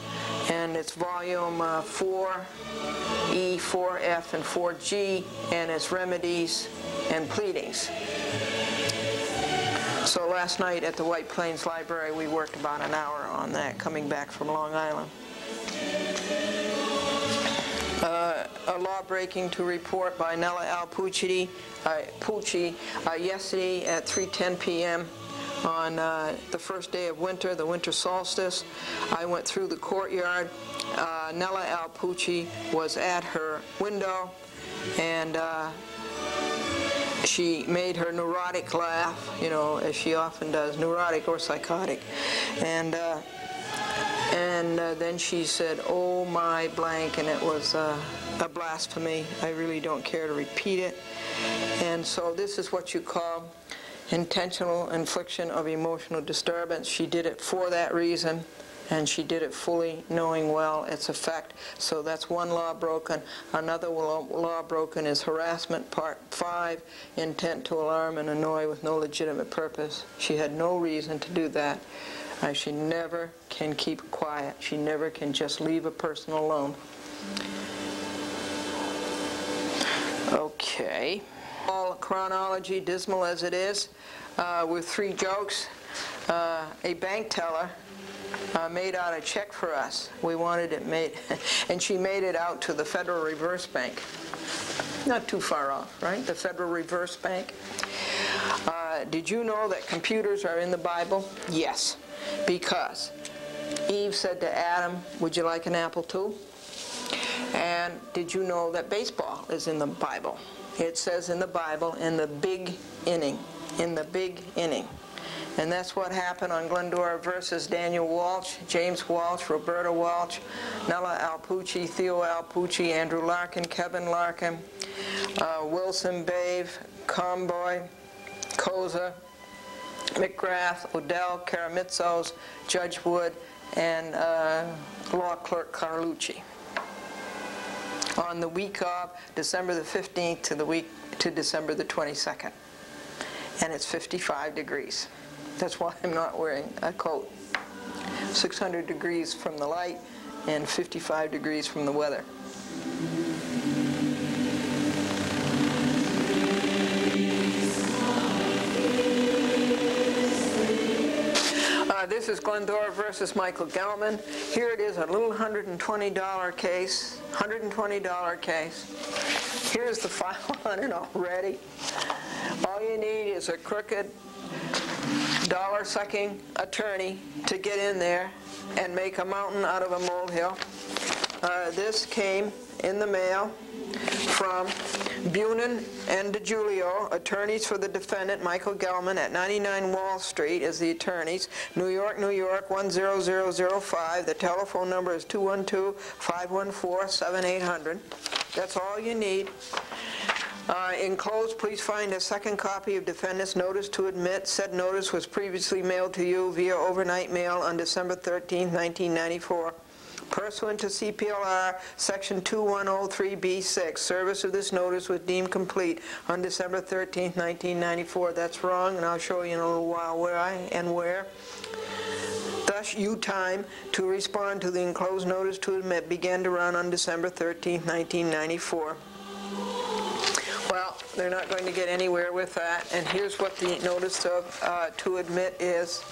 and it's volume 4E, 4F, and 4G, and it's remedies and pleadings. So last night at the White Plains Library, we worked about an hour on that, coming back from Long Island. A law breaking to report by Nella Pucci yesterday at 3:10 p.m. on the first day of winter, the winter solstice. I went through the courtyard. Nella Pucci was at her window, and she made her neurotic laugh, you know, as she often does, neurotic or psychotic. And then she said, "Oh my blank," and it was a blasphemy. I really don't care to repeat it. And so this is what you call intentional infliction of emotional disturbance. She did it for that reason, and she did it fully knowing well its effect. So that's one law broken. Another law broken is harassment, part 5, intent to alarm and annoy with no legitimate purpose. She had no reason to do that. She never can keep quiet. She never can just leave a person alone. Okay. All chronology, dismal as it is, with 3 jokes. A bank teller made out a check for us. We wanted it made, and she made it out to the Federal Reserve Bank. Not too far off, right? The Federal Reserve Bank. Did you know that computers are in the Bible? Yes, because Eve said to Adam, "Would you like an apple too?" And did you know that baseball is in the Bible? It says in the Bible, in the big inning, in the big inning. And that's what happened on Glendora versus Daniel Walsh, James Walsh, Roberta Walsh, Nella Pucci, Theo Pucci, Andrew Larkin, Kevin Larkin, Wilson Bave, Comboy, Koza, McGrath, Odell, Karamitzos, Judge Wood, and Law Clerk Carlucci. On the week of December the 15th to December the 22nd. And it's 55 degrees. That's why I'm not wearing a coat. 600 degrees from the light and 55 degrees from the weather. This is Glendora versus Michael Gelman. Here it is, a little $120 case. $120 case. Here's the file on it already. All you need is a crooked, dollar-sucking attorney to get in there and make a mountain out of a molehill. This came in the mail from Bunin and DiGiulio, attorneys for the defendant Michael Gelman, at 99 Wall Street as the attorneys, New York, New York 10005. The telephone number is 212-514-7800. That's all you need. Enclosed, please find a second copy of defendant's notice to admit. Said notice was previously mailed to you via overnight mail on December 13, 1994. Pursuant to CPLR Section 2103B6, service of this notice was deemed complete on December 13, 1994. That's wrong, and I'll show you in a little while where. Thus, time to respond to the enclosed notice to admit began to run on December 13, 1994. Well, they're not going to get anywhere with that, and here's what the notice of to admit is.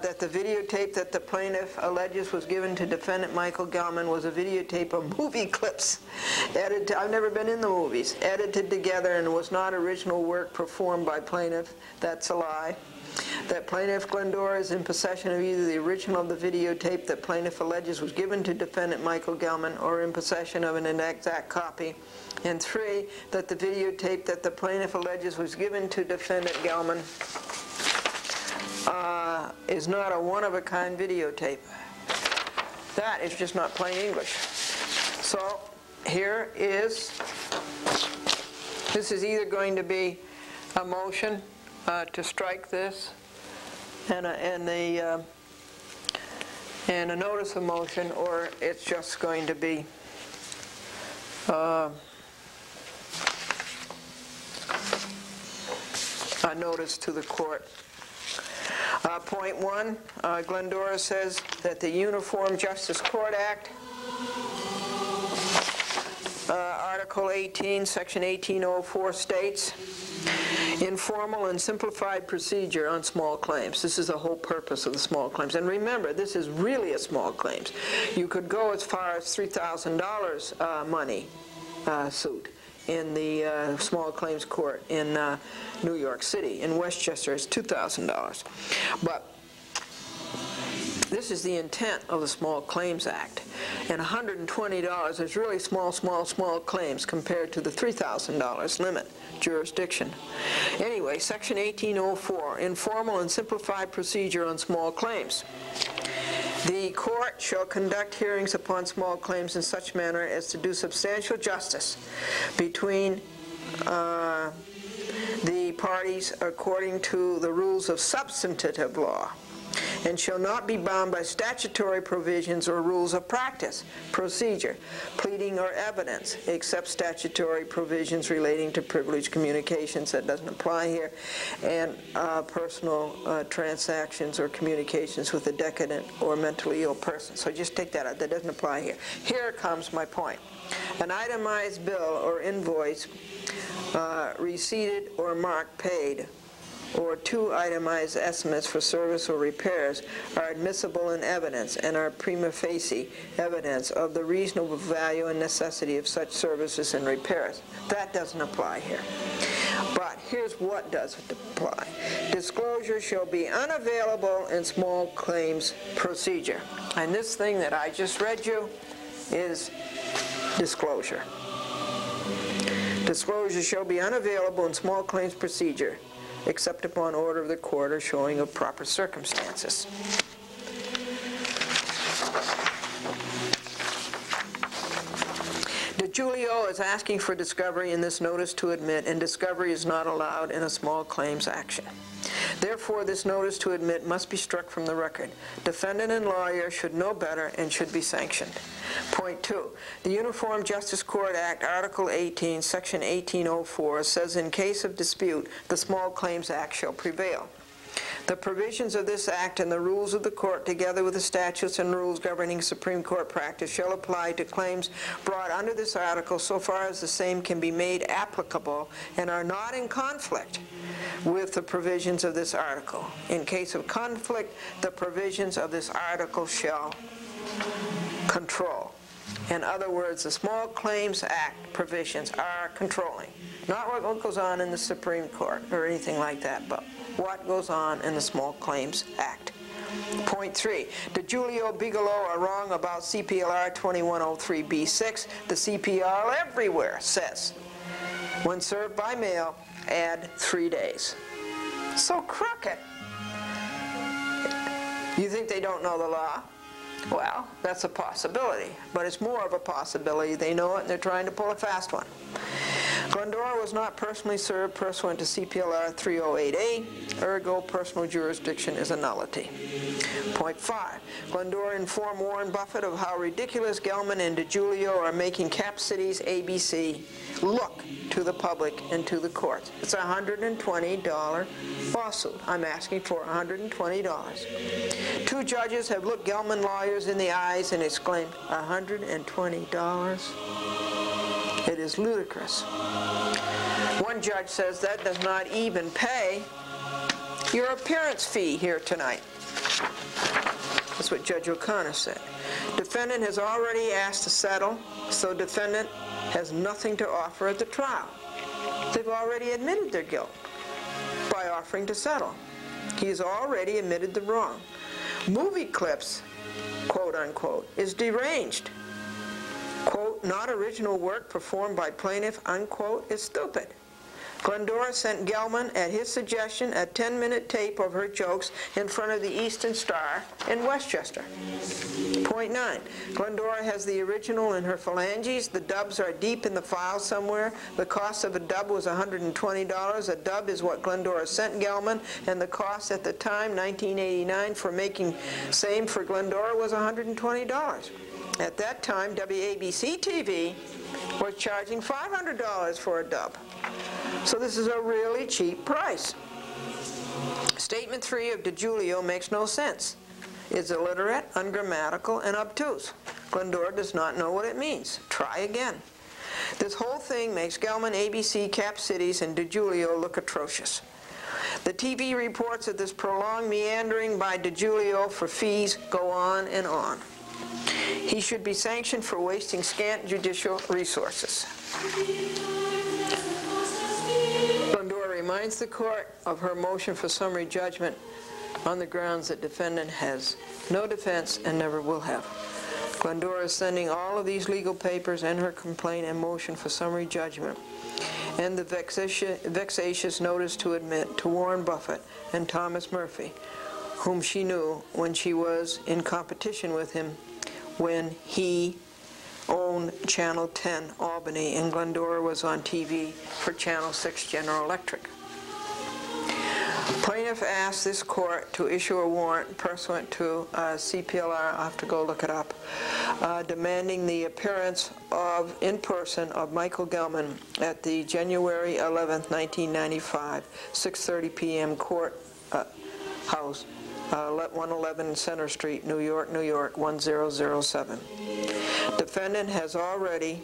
That the videotape that the plaintiff alleges was given to defendant Michael Gelman was a videotape of movie clips edited. I've never been in the movies. Edited together and was not original work performed by plaintiff. That's a lie. That plaintiff Glendora is in possession of either the original of the videotape that plaintiff alleges was given to defendant Michael Gelman or in possession of an exact copy. And 3, that the videotape that the plaintiff alleges was given to defendant Gelman is not a one-of-a-kind videotape. That is just not plain English. So here is, this is either going to be a motion to strike this and a notice of motion, or it's just going to be a notice to the court. Point 1, Glendora says that the Uniform Justice Court Act, Article 18, Section 1804 states, informal and simplified procedure on small claims. This is the whole purpose of the small claims. And remember, this is really a small claims. You could go as far as $3,000 money suit in the small claims court in New York City. In Westchester, it's $2,000. But this is the intent of the Small Claims Act. And $120 is really small claims compared to the $3,000 limit jurisdiction. Anyway, Section 1804, informal and simplified procedure on small claims. The court shall conduct hearings upon small claims in such manner as to do substantial justice between the parties according to the rules of substantive law, and shall not be bound by statutory provisions or rules of practice, procedure, pleading, or evidence, except statutory provisions relating to privileged communications. That doesn't apply here, and personal transactions or communications with a decadent or mentally ill person. So just take that out. That doesn't apply here. Here comes my point. An itemized bill or invoice, receipted or marked paid, or two itemized estimates for service or repairs are admissible in evidence and are prima facie evidence of the reasonable value and necessity of such services and repairs. That doesn't apply here. But here's what does apply. Disclosure shall be unavailable in small claims procedure. And this thing that I just read you is disclosure. Disclosure shall be unavailable in small claims procedure except upon order of the court or showing of proper circumstances. DiGiulio is asking for discovery in this notice to admit, and discovery is not allowed in a small claims action. Therefore, this notice to admit must be struck from the record. Defendant and lawyer should know better and should be sanctioned. Point 2. The Uniform Justice Court Act, Article 18, Section 1804, says in case of dispute, the Small Claims Act shall prevail. The provisions of this act and the rules of the court, together with the statutes and rules governing Supreme Court practice, shall apply to claims brought under this article so far as the same can be made applicable and are not in conflict with the provisions of this article. In case of conflict, the provisions of this article shall control. In other words, the Small Claims Act provisions are controlling. Not what goes on in the Supreme Court or anything like that, but what goes on in the Small Claims Act. Point 3. DiGiulio, Bigelow are wrong about CPLR 2103B6. The CPL everywhere says, when served by mail, add 3 days. So crooked. You think they don't know the law? Well, that's a possibility, but it's more of a possibility they know it and they're trying to pull a fast one. Glendora was not personally served pursuant to CPLR 308A, ergo personal jurisdiction is a nullity. Point 5. Glendora informed Warren Buffett of how ridiculous Gelman and DiGiulio are making Cap City's ABC look to the public and to the courts. It's a $120 lawsuit. I'm asking for $120. 2 judges have looked Gelman lawyers in the eyes and exclaimed, $120? It is ludicrous. One judge says that does not even pay your appearance fee here tonight. That's what Judge O'Connor said. Defendant has already asked to settle, so defendant has nothing to offer at the trial. They've already admitted their guilt by offering to settle. He's already admitted the wrong. Movie clips, quote unquote, is deranged. Quote, not original work performed by plaintiff, unquote, is stupid. Glendora sent Gelman, at his suggestion, a 10-minute tape of her jokes in front of the Eastern Star in Westchester. Point 9. Glendora has the original in her phalanges. The dubs are deep in the file somewhere. The cost of a dub was $120. A dub is what Glendora sent Gelman, and the cost at the time, 1989, for making same for Glendora was $120. At that time, WABC-TV was charging $500 for a dub. So this is a really cheap price. Statement 3 of DiGiulio makes no sense. It's illiterate, ungrammatical, and obtuse. Glendora does not know what it means. Try again. This whole thing makes Gelman, ABC, Cap Cities, and DiGiulio look atrocious. The TV reports of this prolonged meandering by DiGiulio for fees go on and on. He should be sanctioned for wasting scant judicial resources. Glendora reminds the court of her motion for summary judgment on the grounds that defendant has no defense and never will have. Glendora is sending all of these legal papers and her complaint and motion for summary judgment and the vexatious notice to admit to Warren Buffett and Thomas Murphy, whom she knew when she was in competition with him when he owned Channel 10 Albany and Glendora was on TV for Channel 6 General Electric. Plaintiff asked this court to issue a warrant pursuant to CPLR, I'll have to go look it up, demanding the appearance in person of Michael Gelman at the January 11th, 1995, 6:30 p.m. court house, 111 Center Street, New York, New York, 1007. Defendant has already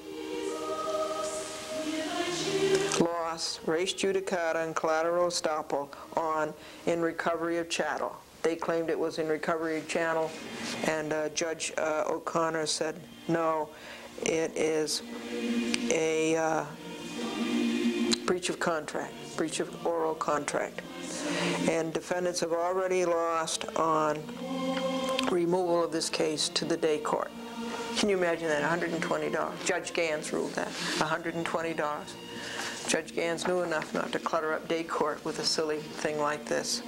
lost res judicata and collateral estoppel on in recovery of chattel. They claimed it was in recovery of chattel, and Judge O'Connor said, no, it is a breach of contract, breach of oral contract. And defendants have already lost on removal of this case to the day court. Can you imagine that? $120. Judge Gans ruled that. $120. Judge Gans knew enough not to clutter up day court with a silly thing like this.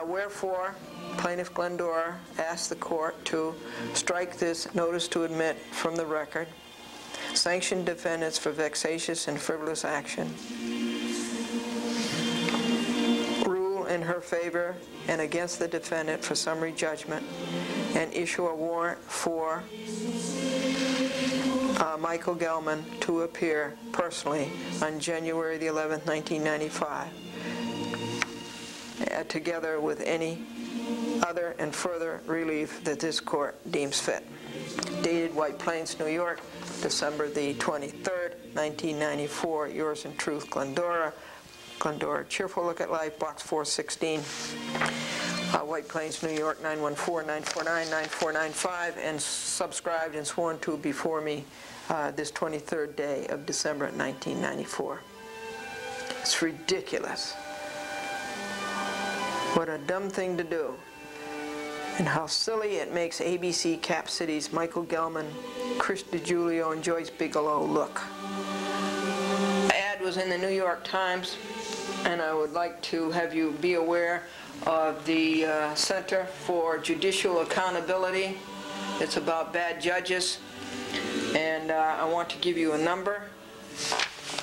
Wherefore, Plaintiff Glendora asked the court to strike this notice to admit from the record, sanction defendants for vexatious and frivolous action, rule in her favor and against the defendant for summary judgment, and issue a warrant for Michael Gelman to appear personally on January the 11th, 1995, together with any other and further relief that this court deems fit. Dated White Plains, New York, December the 23rd, 1994. Yours in truth, Glendora. Glendora, Cheerful Look at Life, Box 416. White Plains, New York, 914-949-9495, and subscribed and sworn to before me this 23rd day of December 1994. It's ridiculous. What a dumb thing to do. And how silly it makes ABC, Cap Cities, Michael Gelman, Chris DiGiulio, and Joyce Bigelow look. The ad was in the New York Times, and I would like to have you be aware of the Center for Judicial Accountability. It's about bad judges, and I want to give you a number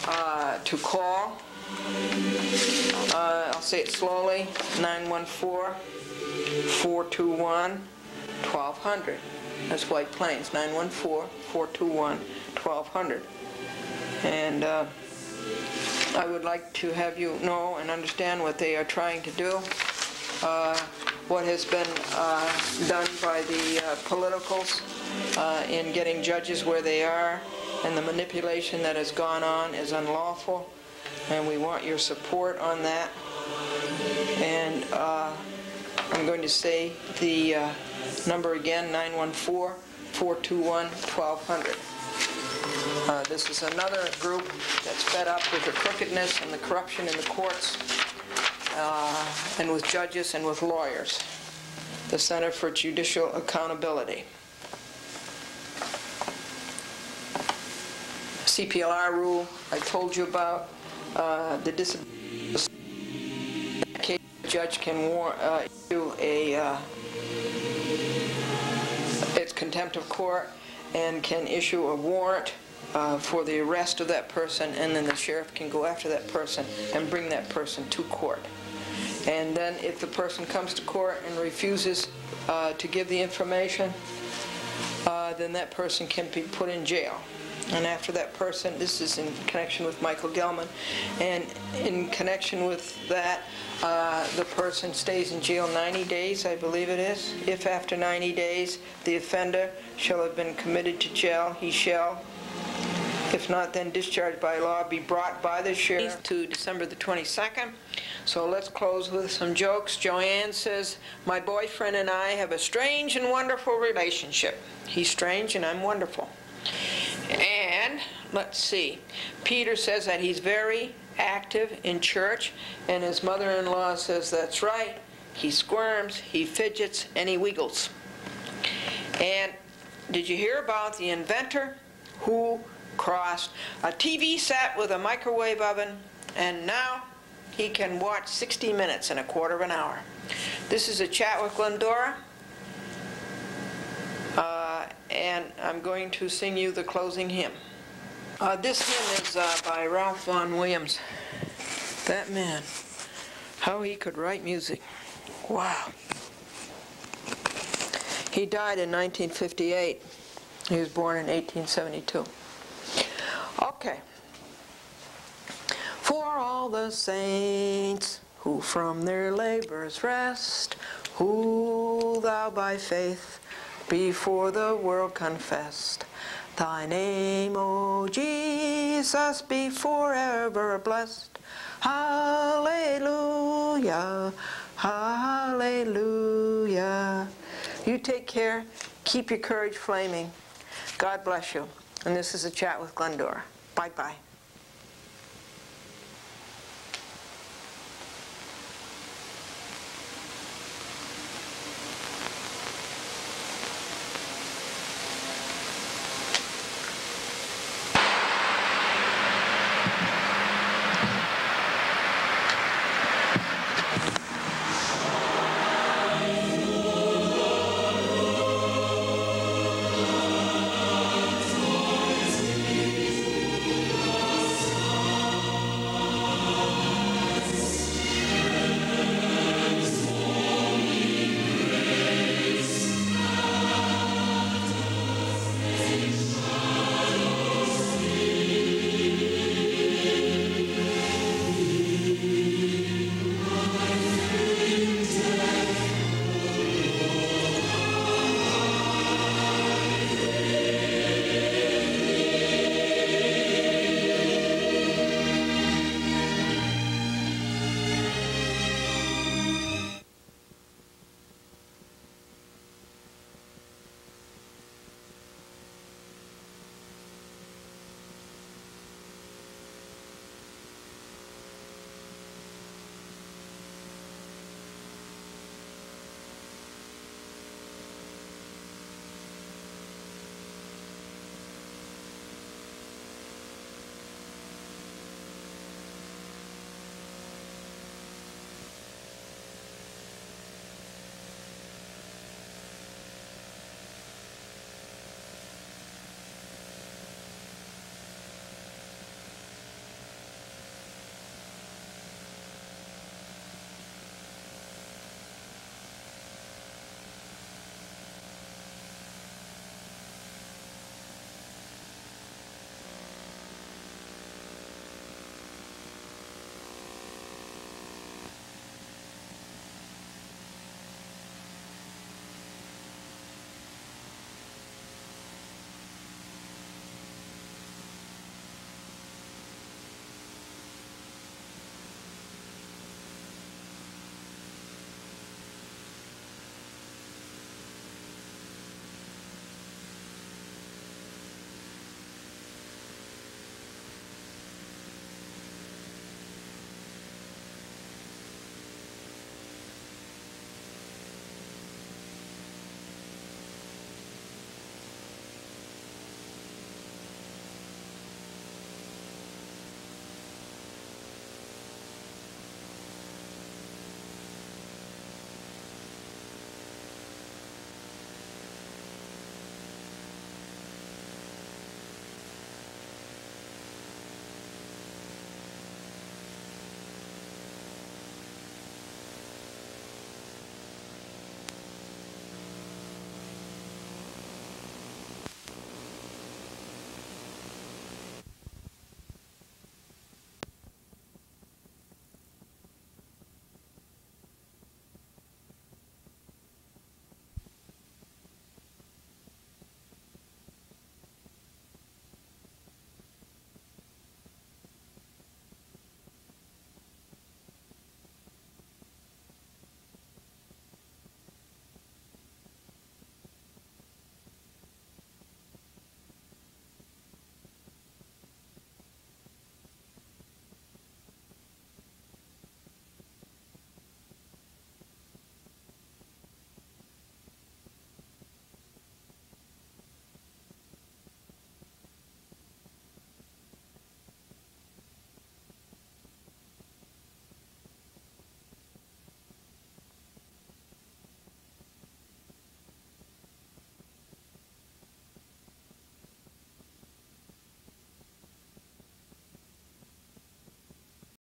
to call. I'll say it slowly, 914-421-1200. That's White Plains, 914-421-1200. And I would like to have you know and understand what they are trying to do. What has been done by the politicals in getting judges where they are, and the manipulation that has gone on is unlawful, and we want your support on that. And I'm going to say the number again, 914-421-1200. This is another group that's fed up with the crookedness and the corruption in the courts, and with judges and with lawyers. The Center for Judicial Accountability. CPLR rule I told you about. The disability judge can issue its contempt of court and can issue a warrant for the arrest of that person, and then the sheriff can go after that person and bring that person to court. And then if the person comes to court and refuses to give the information, then that person can be put in jail. And after that person, this is in connection with Michael Gelman, and in connection with that, the person stays in jail 90 days, I believe it is. If after 90 days the offender shall have been committed to jail, he shall, if not then discharged by law, be brought by the sheriff to December the 22nd. So let's close with some jokes. Joanne says, my boyfriend and I have a strange and wonderful relationship. He's strange and I'm wonderful. And let's see, Peter says that he's very active in church, and his mother-in-law says that's right. He squirms, he fidgets, and he wiggles. And did you hear about the inventor who crossed a TV set with a microwave oven, and now he can watch 60 minutes in a quarter of an hour? This is a chat with Glendora, and I'm going to sing you the closing hymn. This hymn is by Ralph Vaughan Williams. That man, how he could write music. Wow. He died in 1958. He was born in 1872. Okay. For all the saints who from their labors rest, who thou by faith before the world confessed, thy name, O Jesus, be forever blessed. Hallelujah, hallelujah. You take care. Keep your courage flaming. God bless you. And this is a chat with Glendora. Bye-bye.